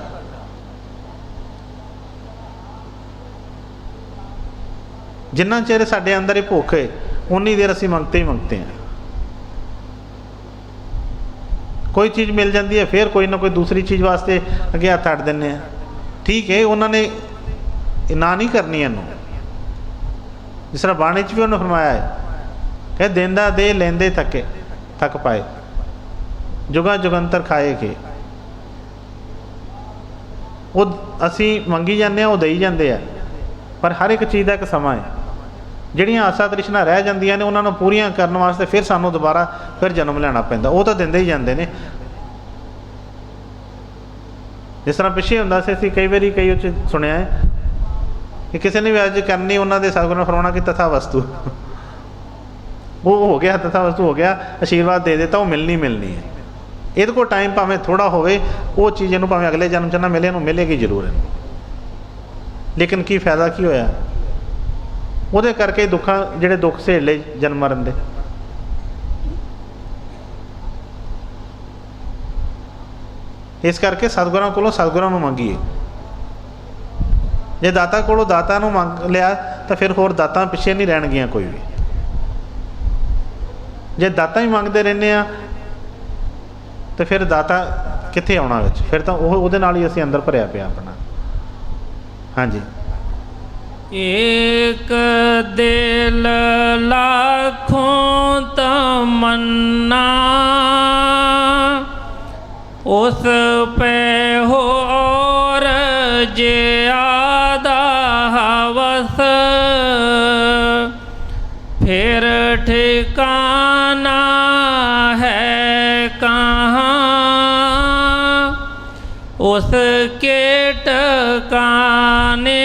जिन्ना चेर साडे अंदर ही भुख है, उन्नी देर असीं मंगते ही मंगते हैं। कोई चीज़ मिल जाती है, फिर कोई ना कोई दूसरी चीज़ वास्ते अगे हथ अड़ देने हैं। ठीक है, उन्होंने ना नहीं करनी इनू, जिस तरह बाणी च भी उन्होंने फरमाया है कि देंदा दे लेंदे थके थक पाए, जुगा जुगंतर खाए के। वो असी मंगी जाते हैं, वो दई जाते हैं, पर हर एक चीज़ का एक समा है। जिहड़ियां आसा तृष्णा रह जांदियां ने, उन्होंने पूरियां करने वास्ते फिर सानू दोबारा फिर जन्म लेना पैंदा। वो तो देंदे ही जाते हैं। जिस तरह पिछे हुंदा सी, असीं कई बारी कई उच सुनिया है कि किसी ने भी अर्ज करनी, उन्होंने सतगुर ने फरमाना कि तथा वस्तु वो हो गया, तथा वस्तु हो गया, आशीर्वाद दे देता, वो मिलनी मिलनी है। ये को टाइम भावें थोड़ा होवे, वो चीज़ इन्हूं भावें अगले जन्म च ना मिले, इन्हूं मिलेगी जरूर है। लेकिन की फायदा की होया? ਉਹਦੇ ਕਰਕੇ ਦੁੱਖਾਂ ਜਿਹੜੇ ਦੁੱਖ ਸਹੇੜ ਲਏ ਜਨਮ ਮਰਨ ਦੇ। ਇਸ ਕਰਕੇ ਸਤਿਗੁਰਾਂ ਕੋਲੋਂ ਸਤਿਗੁਰਾਂ ਨੂੰ ਮੰਗੀਏ। ਜੇ ਦਾਤਾ ਕੋਲੋਂ ਦਾਤਾ ਨੂੰ ਮੰਗ ਲਿਆ ਤਾਂ ਫਿਰ ਹੋਰ ਦਾਤਾਂ ਪਿੱਛੇ ਨਹੀਂ ਰਹਿਣਗੀਆਂ ਕੋਈ ਵੀ। ਜੇ ਦਾਤਾ ਹੀ ਮੰਗਦੇ ਰਹਿੰਦੇ ਆ ਤਾਂ ਫਿਰ ਦਾਤਾ ਕਿੱਥੇ ਆਉਣਾ ਵਿੱਚ? ਫਿਰ ਤਾਂ ਉਹਦੇ ਨਾਲ ਹੀ ਅਸੀਂ ਅੰਦਰ ਭਰਿਆ ਪਿਆ ਆਪਣਾ। ਹਾਂਜੀ। एक दिल लाखों तमन्ना, उस पे हो और ज्यादा हवस, फिर टिकाना है कहाँ उसको टिकाने के लिए। कहते हुए तृष्णा दी जिहड़ी है, ये दुखदाई है कि जिसको कुछ नहीं चाहिए वो शाहों का शाह। जिन्ना चेर साडे अंदर ही भुख है, उन्नी देर असीं मंगते ही मंगते हैं। कोई चीज़ मिल जाती है, फिर कोई ना कोई दूसरी चीज़ वास्ते अगे हथ अड़ देने हैं। ठीक है, उन्होंने ना नहीं करनी इनू, जिस तरह बाणी च भी उन्होंने फरमाया है कि देंदा दे लेंदे थके थक पाए, जुगा जुगंतर खाए के। वो असी फिर ठिकाना है कहाँ उसके ठिकाने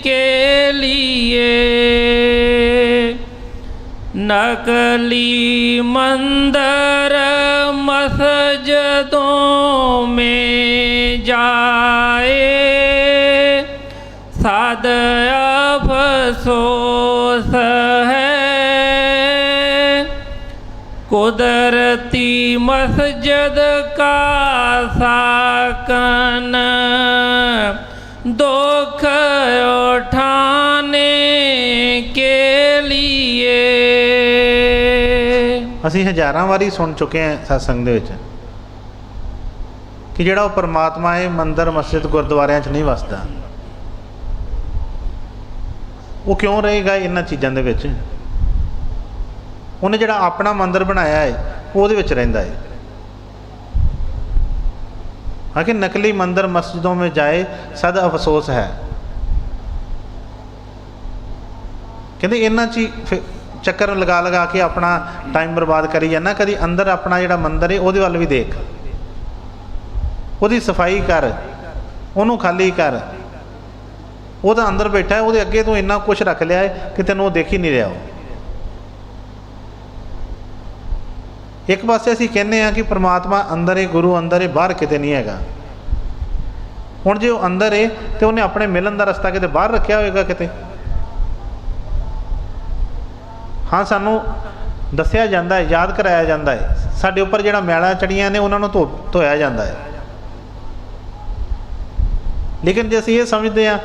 के लिए। नकली मंदिर मस्जिदों में जाए साद अफसोस है। कुदरती मस्जिद का साकन दुख उठाने के लिए। ਅਸੀਂ ਹਜ਼ਾਰਾਂ ਵਾਰੀ ਸੁਣ ਚੁੱਕੇ ਹਾਂ ਸਤਸੰਗ ਦੇ ਵਿੱਚ ਕਿ ਜਿਹੜਾ ਉਹ ਪਰਮਾਤਮਾ ਹੈ ਮੰਦਰ ਮਸਜਿਦ ਗੁਰਦੁਆਰਿਆਂ 'ਚ ਨਹੀਂ ਵਸਦਾ। ਉਹ ਕਿਉਂ ਰਹੇਗਾ ਇਹਨਾਂ ਚੀਜ਼ਾਂ ਦੇ ਵਿੱਚ? ਉਹਨੇ ਜਿਹੜਾ ਆਪਣਾ ਮੰਦਰ ਬਣਾਇਆ ਹੈ ਉਹਦੇ ਵਿੱਚ ਰਹਿੰਦਾ ਹੈ। ਹਾਂ ਕਿ ਨਕਲੀ ਮੰਦਰ ਮਸਜਿਦੋਂ ਵਿੱਚ ਜਾਏ ਸਦ ਅਫਸੋਸ ਹੈ। ਕਹਿੰਦੇ ਇਹਨਾਂ 'ਚ ਚੱਕਰ ਲਗਾ ਲਗਾ ਕੇ ਆਪਣਾ ਟਾਈਮ ਬਰਬਾਦ ਕਰੀ ਜਾਂਦਾ। ਕਦੀ ਅੰਦਰ ਆਪਣਾ ਜਿਹੜਾ ਮੰਦਰ ਹੈ ਉਹਦੇ ਵੱਲ ਵੀ ਦੇਖ, ਉਹਦੀ ਸਫਾਈ ਕਰ, ਉਹਨੂੰ ਖਾਲੀ ਕਰ। ਉਹ ਤਾਂ ਅੰਦਰ ਬੈਠਾ ਹੈ, ਉਹਦੇ ਅੱਗੇ ਤੋਂ ਇੰਨਾ ਕੁਛ ਰੱਖ ਲਿਆ ਹੈ ਕਿ ਤੈਨੂੰ ਉਹ ਦੇਖ ਹੀ ਨਹੀਂ ਰਿਹਾ। ਉਹ ਇੱਕ ਪਾਸੇ ਅਸੀਂ ਕਹਿੰਦੇ ਹਾਂ ਕਿ ਪਰਮਾਤਮਾ ਅੰਦਰ ਹੈ, ਗੁਰੂ ਅੰਦਰ ਹੈ, ਬਾਹਰ ਕਿਤੇ ਨਹੀਂ ਹੈਗਾ। ਹੁਣ ਜੇ ਉਹ ਅੰਦਰ ਹੈ ਤਾਂ ਉਹਨੇ ਆਪਣੇ ਮਿਲਣ ਦਾ ਰਸਤਾ ਕਿਤੇ ਬਾਹਰ ਰੱਖਿਆ ਹੋਏਗਾ ਕਿਤੇ? ਹਾਂ, ਸਾਨੂੰ ਦੱਸਿਆ ਜਾਂਦਾ ਹੈ, ਯਾਦ ਕਰਾਇਆ ਜਾਂਦਾ ਹੈ, ਸਾਡੇ ਉੱਪਰ ਜਿਹੜਾ ਮੈਲਾਂ ਚੜੀਆਂ ਨੇ ਉਹਨਾਂ ਨੂੰ ਧੋਇਆ ਜਾਂਦਾ ਹੈ। ਲੇਕਿਨ ਜੇ ਅਸੀਂ ਇਹ ਸਮਝਦੇ ਹਾਂ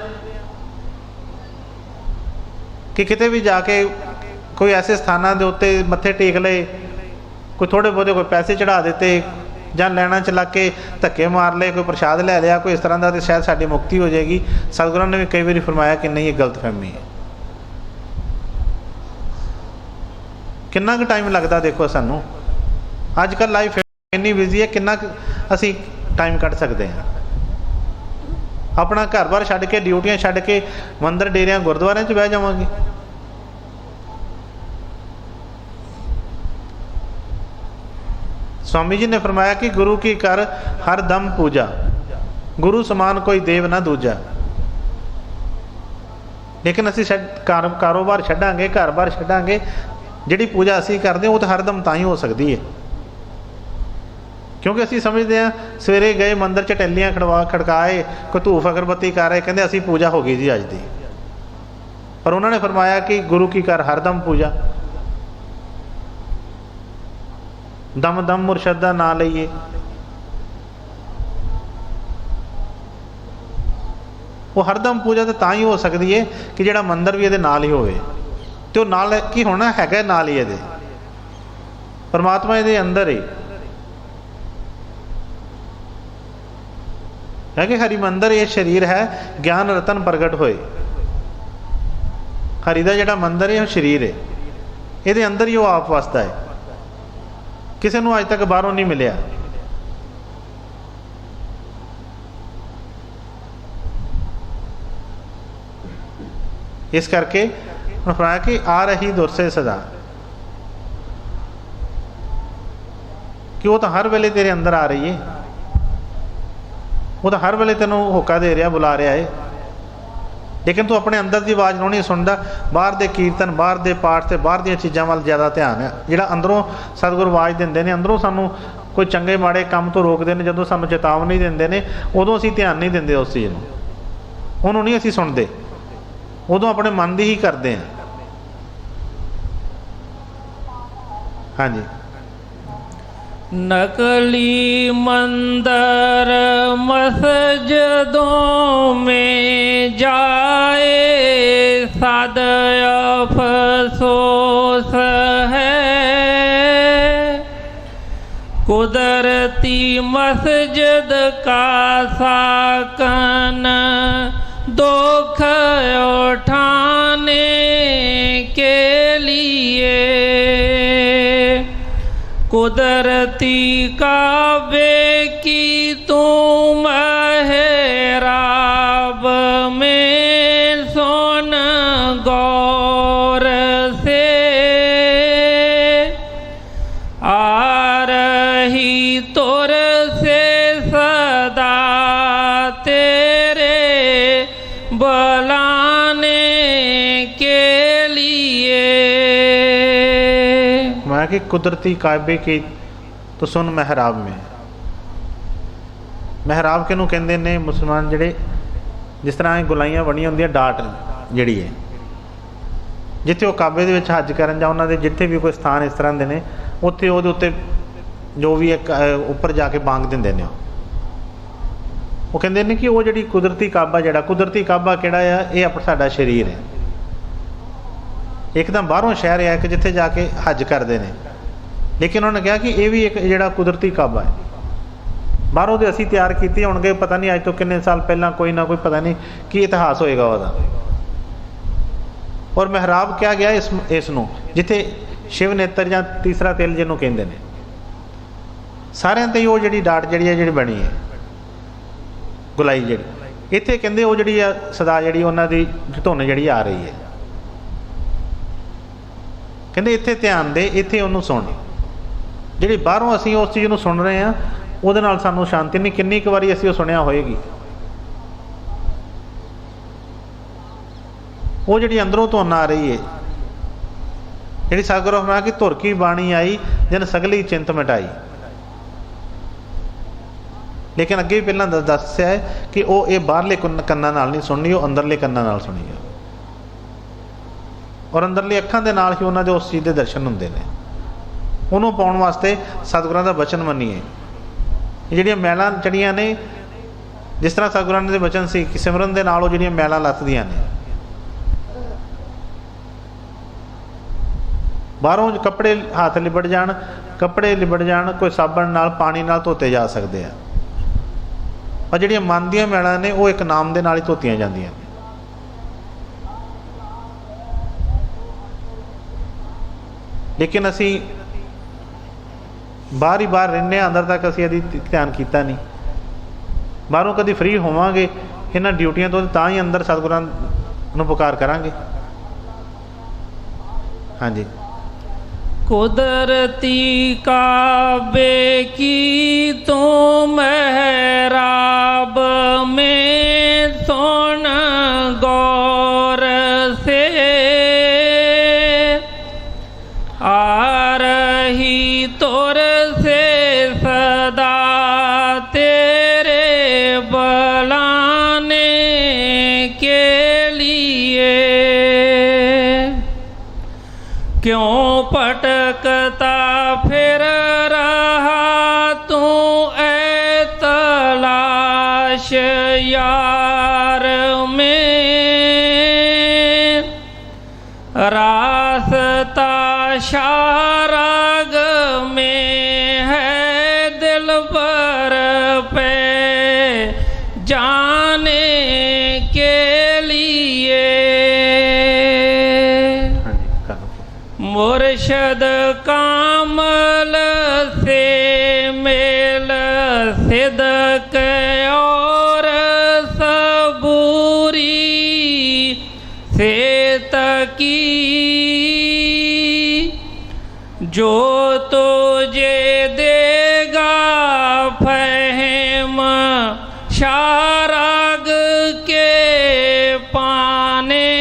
ਕਿ ਕਿਤੇ ਵੀ ਜਾ ਕੇ ਕੋਈ ਐਸੇ ਸਥਾਨਾਂ ਦੇ ਉੱਤੇ ਮੱਥੇ ਟੇਕ ਲਏ, ਕੋਈ ਥੋੜ੍ਹੇ ਬਹੁਤੇ ਕੋਈ ਪੈਸੇ ਚੜ੍ਹਾ ਦਿੱਤੇ ਜਾਂ ਲੈਣਾ ਚ ਲੱਗ ਕੇ ਧੱਕੇ ਮਾਰ ਲਏ, ਕੋਈ ਪ੍ਰਸ਼ਾਦ ਲੈ ਲਿਆ, ਕੋਈ ਇਸ ਤਰ੍ਹਾਂ ਦਾ, ਤਾਂ ਸ਼ਾਇਦ ਸਾਡੀ ਮੁਕਤੀ ਹੋ ਜਾਏਗੀ। ਸਤਿਗੁਰਾਂ ਨੇ ਵੀ ਕਈ ਵਾਰੀ ਫਰਮਾਇਆ ਕਿ ਨਹੀਂ, ਇਹ ਗਲਤਫਹਿਮੀ ਹੈ। ਕਿੰਨਾ ਕੁ ਟਾਈਮ ਲੱਗਦਾ ਦੇਖੋ ਸਾਨੂੰ। ਅੱਜ ਕੱਲ੍ਹ ਲਾਈਫ ਇੰਨੀ ਬਿਜ਼ੀ ਹੈ, ਕਿੰਨਾ ਕੁ ਅਸੀਂ ਟਾਈਮ ਕੱਢ ਸਕਦੇ ਹਾਂ? ਆਪਣਾ ਘਰ-ਬਾਰ ਛੱਡ ਕੇ, ਡਿਊਟੀਆਂ ਛੱਡ ਕੇ ਮੰਦਰ ਡੇਰਿਆਂ ਗੁਰਦੁਆਰਿਆਂ 'ਚ ਬਹਿ ਜਾਵਾਂਗੇ। स्वामी जी ने फरमाया कि गुरु की कर हर दम पूजा, गुरु समान कोई देव ना दूजा। लेकिन असी कारोबार छड्डांगे, घर-बार छड्डांगे, जिहड़ी पूजा असी करते वो तो हरदम तां ही हो सकती है। क्योंकि असी समझते हैं सवेरे गए मंदिर च टैलियां खड़काए, कोई धूफ अगरबत्ती कर रहे, कहते असी पूजा हो गई जी अज दी। पर उन्होंने फरमाया कि गुरु की कर हरदम पूजा, दम दम मुरशद दा नाम लईए। वो हरदम पूजा तो तां ही हो सकती है कि जिहड़ा मंदिर भी इहदे नाल ही होवे। ते वो नाल की होना हैगा, नाल ही इहदे परमात्मा इहदे अंदर ही है कि हरि मंदिर ये शरीर है, ज्ञान रतन प्रगट होए। हरि दा जिहड़ा मंदिर है वो शरीर है, इहदे अंदर ही वो आप वसदा है, किसी को अज तक बाहरों नहीं मिलिया। इस करके फरमाया कि आ रही दुर से सदा, कि वो तो हर वेले तेरे अंदर आ रही है, वो तो हर वेले तेनों होका दे रहा, बुला रहा है। लेकिन तू अपने अंदर की आवाज़ नहीं सुनता। बाहर के कीर्तन, बाहर के पाठ से बाहर दी चीज़ों वाल ज़्यादा ध्यान है। जिहड़ा अंदरों सतगुर आवाज़ देंदे ने, अंदरों सानू कोई चंगे माड़े काम तो रोकते हैं, जदों सानू चेतावनी देंदे ने उदों असीं ध्यान नहीं देंदे उस चीज़ नूं, उहनूं नहीं असीं सुणदे, उदों अपने मन दी ही करते हैं। हाँ जी। नकली मंदिर मस्जिदों में जाए साद अफसोस है। कुदरती मस्जिद का साकन दुख उठाने के लिए। कुदरती काबे की तुम मेहराब में सोन गौर से बुलाने के लिए। मैं कि कुदरती काबे की तो सुन महराब में। महराब किहनूं कहंदे ने मुसलमान जिहड़े जिस तरह गुलाइयां बणीਆਂ ਹੁੰਦੀਆਂ डाट जिहड़ी है जिथे वो काबे दे विच हज करन जां उन्हां दे जिथे भी कोई स्थान इस तरह दे ने उत्थे उहदे उत्ते जो भी एक उपर जाके बांग दिंदे ने। वो कहंदे ने कि वो जिहड़ी कुदरती काबा जिहड़ा कुदरती काबा किहड़ा आ ये अपना साडा शरीर है। एकदम बाहरों शहर है कि जिथे जाके हज करते हैं, लेकिन उन्होंने कहा कि ये भी एक जिहड़ा कुदरती काबा है बाहरों तो असी तैयार किए होंगे, पता नहीं अज तो किन्ने साल पहला कोई ना कोई पता नहीं की इतिहास होएगा वह। और महराब क्या गया इसनों जिथे शिव नेत्र या तीसरा तिल जिन्हों कहते हैं सारिਆਂ ते वो जी डाट जी है जी बनी है गुलाई जी इत्थे कहते वो जी सदा जी उन्होंने धुन जी आ रही है। कहते इत्थे ध्यान दे इत्थे उन्होंने सुन जी बाहरों असी उस चीज़ को सुन रहे हैं वो सानू शांति नहीं। किन्नी क वारी असी सुनिया होएगी वो जी अंदरों धुन आ रही है जी सतगुरु फरमाया कि धुर की बाणी आई जन सगली चिंत मिटाई। लेकिन अगे भी पहला दस्या है कि वो ये बाहरले कन्ना नाल नहीं सुननी, वो अंदरले कन्ना नाल सुनी है और अंदरली अखां दे नाल ही उन्होंने उस चीज़ के दर्शन होंदे ने। उन्होंने पाउण वास्ते सतगुरां दा वचन मनीए। जिहड़ियां मैलां चढ़ियां ने जिस तरह सतगुरां दे वचन सी कि सिमरन दे नाल जिहड़ियां मैलां लथदियां ने। बाहरों कपड़े हाथ लिबड़ जाण कपड़े लिबड़ जाण कोई साबण नाल पानी नाल धोते जा सकते हैं और जिहड़ियां मन दीयां मैलां ने वो एक नाम दे नाल ही धोतियां जांदियां ने। लेकिन असी बाहर ही बाहर रहने अंदर तक असी अभी ध्यान किया नहीं। बाहरों कभी फ्री होवांगे इन्हां ड्यूटियां तो तां ही अंदर सतगुरां नूं पुकार करांगे। हाँ जी। कुदरती काबे की तो महराब में सुन गौर से आ रही तोर से सदा तेरे बुलाने के लिए। क्यों पटकता फिर रहा तू ऐ तलाश यार में, रास्ता शाराग में है दिल पर पे जाने के लिए। मुर्शद कामल से मेल सिदक और सबूरी से तकी जो तुझे देगा फहम शाराग के पाने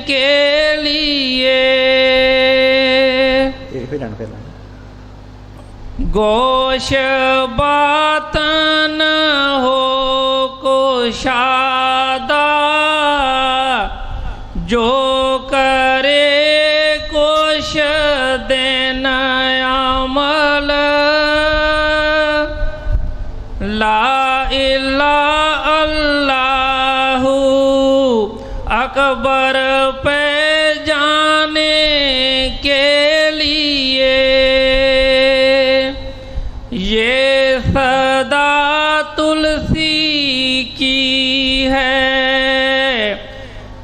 के लिए। गोश बातन हो कुशादा जो करे कुश दिन अमल, ला इलाहा अल्लाहु अकबर पे जाने के लिए। ये सदा तुलसी की है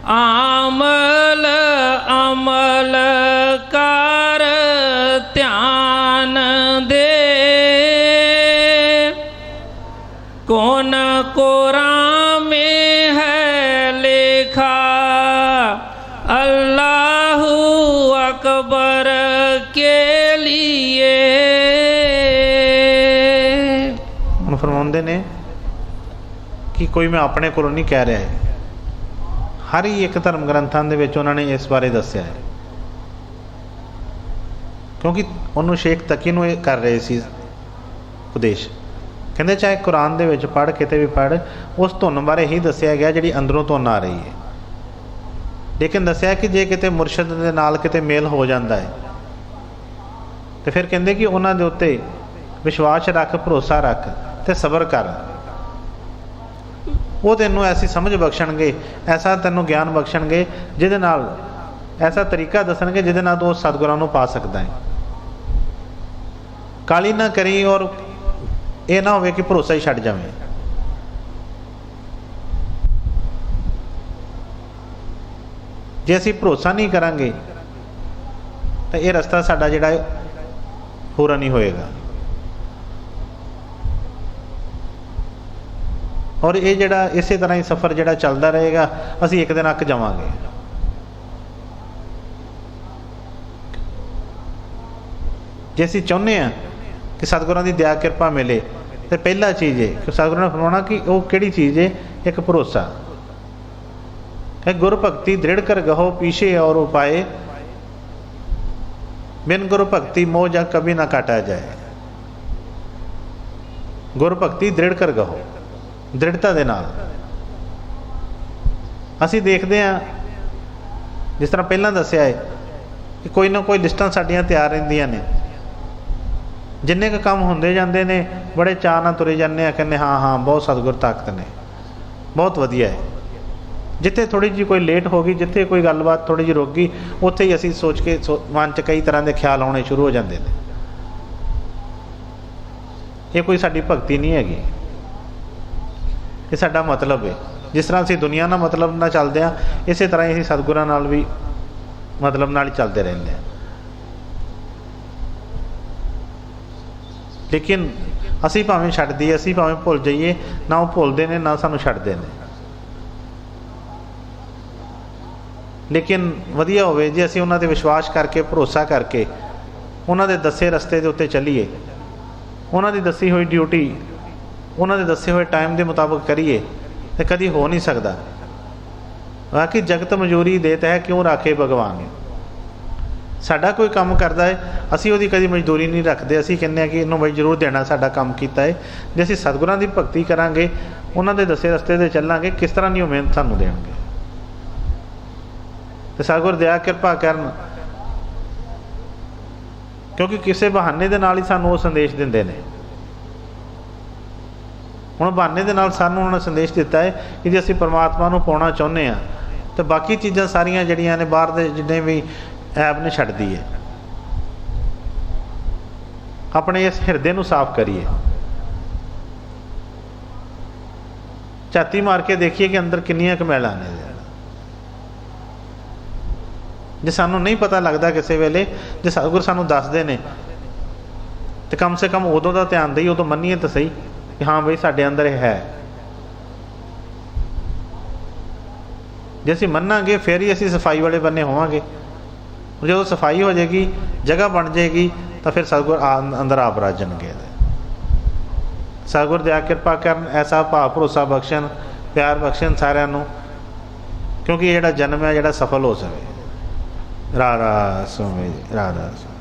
आमल अमल कर ध्यान दे। कौन कुरान में है लिखा अल्लाहु अकबर के लिए। फरमाते ने कि कोई मैं अपने को नहीं कह रहा है ਹਰ ਹੀ ਇੱਕ ਧਰਮ ਗ੍ਰੰਥਾਂ ਦੇ ਵਿੱਚ ਉਹਨਾਂ ਨੇ ਇਸ ਬਾਰੇ ਦੱਸਿਆ ਹੈ, ਕਿਉਂਕਿ ਉਹਨੂੰ ਸ਼ੇਖ ਤਕੀ ਨੂੰ ਇਹ ਕਰ ਰਹੇ ਸੀ ਉਪਦੇਸ਼। ਕਹਿੰਦੇ ਚਾਹੇ ਕੁਰਾਨ ਦੇ ਵਿੱਚ ਪੜ੍ਹ, ਕਿਤੇ ਵੀ ਪੜ੍ਹ, ਉਸ ਧੁਨ ਬਾਰੇ ਹੀ ਦੱਸਿਆ ਗਿਆ ਜਿਹੜੀ ਅੰਦਰੋਂ ਧੁਨ ਆ ਰਹੀ ਹੈ। ਲੇਕਿਨ ਦੱਸਿਆ ਕਿ ਜੇ ਕਿਤੇ ਮੁਰਸ਼ਦ ਦੇ ਨਾਲ ਕਿਤੇ ਮੇਲ ਹੋ ਜਾਂਦਾ ਹੈ ਤੇ ਫਿਰ ਕਹਿੰਦੇ ਕਿ ਉਹਨਾਂ ਦੇ ਉੱਤੇ ਵਿਸ਼ਵਾਸ ਰੱਖ, ਭਰੋਸਾ ਰੱਖ ਤੇ ਸਬਰ ਕਰ। ਉਹ ਤੈਨੂੰ ਐਸੀ ਸਮਝ ਬਖਸ਼ਣਗੇ, ਐਸਾ ਤੈਨੂੰ ਗਿਆਨ ਬਖਸ਼ਣਗੇ, ਜਿਹਦੇ ਨਾਲ ਐਸਾ ਤਰੀਕਾ ਦੱਸਣਗੇ ਜਿਹਦੇ ਨਾਲ ਤੂੰ ਸਤਿਗੁਰਾਂ ਨੂੰ ਪਾ ਸਕਦਾ ਹੈ। ਕਾਹਲੀ ਨਾ ਕਰੀ, ਔਰ ਇਹ ਨਾ ਹੋਵੇ ਕਿ ਭਰੋਸਾ ਹੀ ਛੱਡ ਜਾਵੇ। ਜੇ ਅਸੀਂ ਭਰੋਸਾ ਨਹੀਂ ਕਰਾਂਗੇ ਤਾਂ ਇਹ ਰਸਤਾ ਸਾਡਾ ਜਿਹੜਾ ਪੂਰਾ ਨਹੀਂ ਹੋਏਗਾ। ਔਰ ਇਹ ਜਿਹੜਾ ਇਸੇ ਤਰ੍ਹਾਂ ਹੀ ਸਫ਼ਰ ਜਿਹੜਾ ਚੱਲਦਾ ਰਹੇਗਾ, ਅਸੀਂ ਇੱਕ ਦਿਨ ਅੱਕ ਜਾਵਾਂਗੇ। ਜੇ ਅਸੀਂ ਚਾਹੁੰਦੇ ਹਾਂ ਕਿ ਸਤਿਗੁਰਾਂ ਦੀ ਦਇਆ ਕਿਰਪਾ ਮਿਲੇ, ਤੇ ਪਹਿਲਾ ਚੀਜ਼ ਹੈ ਕਿ ਸਤਿਗੁਰਾਂ ਨੇ ਫਰਮਾਉਣਾ ਕਿ ਉਹ ਕਿਹੜੀ ਚੀਜ਼ ਹੈ? ਇੱਕ ਭਰੋਸਾ ਹੈ। ਗੁਰ ਭਗਤੀ ਦ੍ਰਿੜ ਕਰ ਗਹੋ ਪੀਛੇ ਔਰ ਉਪਾਏ, ਬਿਨ ਗੁਰ ਭਗਤੀ ਮੋਹ ਜਾਂ ਕਭੀ ਨਾ ਕਾਟਿਆ ਜਾਏ। ਗੁਰ ਭਗਤੀ ਦ੍ਰਿੜ ਕਰ ਗਹੋ, ਦ੍ਰਿੜਤਾ ਦੇ ਨਾਲ। ਅਸੀਂ ਦੇਖਦੇ ਹਾਂ, ਜਿਸ ਤਰ੍ਹਾਂ ਪਹਿਲਾਂ ਦੱਸਿਆ ਹੈ ਕਿ ਕੋਈ ਨਾ ਕੋਈ ਲਿਸਟਾਂ ਸਾਡੀਆਂ ਤਿਆਰ ਰਹਿੰਦੀਆਂ ਨੇ। ਜਿੰਨੇ ਕੁ ਕੰਮ ਹੁੰਦੇ ਜਾਂਦੇ ਨੇ, ਬੜੇ ਚਾਅ ਨਾਲ ਤੁਰੇ ਜਾਂਦੇ ਆ, ਕਹਿੰਦੇ ਹਾਂ ਹਾਂ ਬਹੁਤ ਸਤਿਗੁਰ ਤਾਕਤ ਨੇ, ਬਹੁਤ ਵਧੀਆ ਹੈ। ਜਿੱਥੇ ਥੋੜ੍ਹੀ ਜਿਹੀ ਕੋਈ ਲੇਟ ਹੋ ਗਈ, ਜਿੱਥੇ ਕੋਈ ਗੱਲਬਾਤ ਥੋੜ੍ਹੀ ਜਿਹੀ ਰੁਕ ਗਈ, ਉੱਥੇ ਹੀ ਅਸੀਂ ਸੋਚ ਕੇ ਮਨ 'ਚ ਕਈ ਤਰ੍ਹਾਂ ਦੇ ਖਿਆਲ ਆਉਣੇ ਸ਼ੁਰੂ ਹੋ ਜਾਂਦੇ ਨੇ। ਇਹ ਕੋਈ ਸਾਡੀ ਭਗਤੀ ਨਹੀਂ ਹੈਗੀ, ਇਹ ਸਾਡਾ ਮਤਲਬ ਹੈ। ਜਿਸ ਤਰ੍ਹਾਂ ਅਸੀਂ ਦੁਨੀਆ ਨਾਲ ਮਤਲਬ ਨਾਲ ਚੱਲਦੇ ਹਾਂ, ਇਸੇ ਤਰ੍ਹਾਂ ਹੀ ਅਸੀਂ ਸਤਿਗੁਰਾਂ ਨਾਲ ਵੀ ਮਤਲਬ ਨਾਲ ਹੀ ਚੱਲਦੇ ਰਹਿੰਦੇ ਹਾਂ। ਲੇਕਿਨ ਅਸੀਂ ਭਾਵੇਂ ਛੱਡ ਦਈਏ, ਅਸੀਂ ਭਾਵੇਂ ਭੁੱਲ ਜਾਈਏ, ਨਾ ਉਹ ਭੁੱਲਦੇ ਨੇ ਨਾ ਸਾਨੂੰ ਛੱਡਦੇ ਨੇ। ਲੇਕਿਨ ਵਧੀਆ ਹੋਵੇ ਜੇ ਅਸੀਂ ਉਹਨਾਂ 'ਤੇ ਵਿਸ਼ਵਾਸ ਕਰਕੇ, ਭਰੋਸਾ ਕਰਕੇ, ਉਹਨਾਂ ਦੇ ਦੱਸੇ ਰਸਤੇ ਦੇ ਉੱਤੇ ਚੱਲੀਏ, ਉਹਨਾਂ ਦੀ ਦੱਸੀ ਹੋਈ ਡਿਊਟੀ, ਉਹਨਾਂ ਦੇ ਦੱਸੇ ਹੋਏ ਟਾਈਮ ਦੇ ਮੁਤਾਬਕ ਕਰੀਏ, ਤਾਂ ਕਦੀ ਹੋ ਨਹੀਂ ਸਕਦਾ। ਬਾਕੀ ਜਗਤ ਮਜ਼ਦੂਰੀ ਦੇਤ ਹੈ, ਕਿਉਂ ਰਾਖੇ ਭਗਵਾਨ। ਸਾਡਾ ਕੋਈ ਕੰਮ ਕਰਦਾ ਹੈ, ਅਸੀਂ ਉਹਦੀ ਕਦੀ ਮਜ਼ਦੂਰੀ ਨਹੀਂ ਰੱਖਦੇ। ਅਸੀਂ ਕਹਿੰਦੇ ਹਾਂ ਕਿ ਇਹਨੂੰ ਬਈ ਜ਼ਰੂਰ ਦੇਣਾ, ਸਾਡਾ ਕੰਮ ਕੀਤਾ ਹੈ। ਜੇ ਅਸੀਂ ਸਤਿਗੁਰਾਂ ਦੀ ਭਗਤੀ ਕਰਾਂਗੇ, ਉਹਨਾਂ ਦੇ ਦੱਸੇ ਰਸਤੇ 'ਤੇ ਚੱਲਾਂਗੇ, ਕਿਸ ਤਰ੍ਹਾਂ ਦੀ ਉਹ ਮਿਹਨਤ ਸਾਨੂੰ ਦੇਣਗੇ। ਅਤੇ ਸਤਿਗੁਰ ਦਇਆ ਕਿਰਪਾ ਕਰਨ, ਕਿਉਂਕਿ ਕਿਸੇ ਬਹਾਨੇ ਦੇ ਨਾਲ ਹੀ ਸਾਨੂੰ ਉਹ ਸੰਦੇਸ਼ ਦਿੰਦੇ ਨੇ। ਹੁਣ ਬਹਾਨੇ ਦੇ ਨਾਲ ਸਾਨੂੰ ਉਹਨਾਂ ਨੇ ਸੰਦੇਸ਼ ਦਿੱਤਾ ਹੈ ਕਿ ਜੇ ਅਸੀਂ ਪਰਮਾਤਮਾ ਨੂੰ ਪਾਉਣਾ ਚਾਹੁੰਦੇ ਹਾਂ, ਤਾਂ ਬਾਕੀ ਚੀਜ਼ਾਂ ਸਾਰੀਆਂ ਜਿਹੜੀਆਂ ਨੇ ਬਾਹਰ ਦੇ ਜਿੰਨੇ ਵੀ ਐਬ ਨੇ ਛੱਡ ਦਈਏ, ਆਪਣੇ ਇਸ ਹਿਰਦੇ ਨੂੰ ਸਾਫ਼ ਕਰੀਏ, ਝਾਤੀ ਮਾਰ ਕੇ ਦੇਖੀਏ ਕਿ ਅੰਦਰ ਕਿੰਨੀਆਂ ਕੁ ਮੈਲਾਂ ਨੇ। ਜੇ ਸਾਨੂੰ ਨਹੀਂ ਪਤਾ ਲੱਗਦਾ ਕਿਸੇ ਵੇਲੇ, ਜੇ ਸਤਿਗੁਰ ਸਾਨੂੰ ਦੱਸਦੇ ਨੇ, ਤੇ ਕਮ ਸੇ ਕਮ ਉਦੋਂ ਦਾ ਧਿਆਨ ਦੇਈਏ, ਉਦੋਂ ਮੰਨੀਏ ਤਾਂ ਸਹੀ ਕਿ ਹਾਂ ਬਈ ਸਾਡੇ ਅੰਦਰ ਇਹ ਹੈ। ਜੇ ਅਸੀਂ ਮੰਨਾਂਗੇ ਫਿਰ ਹੀ ਅਸੀਂ ਸਫਾਈ ਵਾਲੇ ਬੰਨੇ ਹੋਵਾਂਗੇ। ਜਦੋਂ ਸਫਾਈ ਹੋ ਜਾਏਗੀ, ਜਗ੍ਹਾ ਬਣ ਜਾਏਗੀ, ਤਾਂ ਫਿਰ ਸਤਿਗੁਰ ਅੰਦਰ ਆਪ ਰਾਜਣਗੇ। ਸਤਿਗੁਰ ਦਇਆ ਕਿਰਪਾ ਕਰਨ, ਐਸਾ ਭਾਵ ਭਰੋਸਾ ਬਖਸ਼ਣ, ਪਿਆਰ ਬਖਸ਼ਣ ਸਾਰਿਆਂ ਨੂੰ, ਕਿਉਂਕਿ ਇਹ ਜਿਹੜਾ ਜਨਮ ਹੈ ਜਿਹੜਾ ਸਫਲ ਹੋ ਸਕੇ। ਰਾਧਾ ਸੁਆਮੀ, ਰਾਧਾ ਸੁਆਮੀ।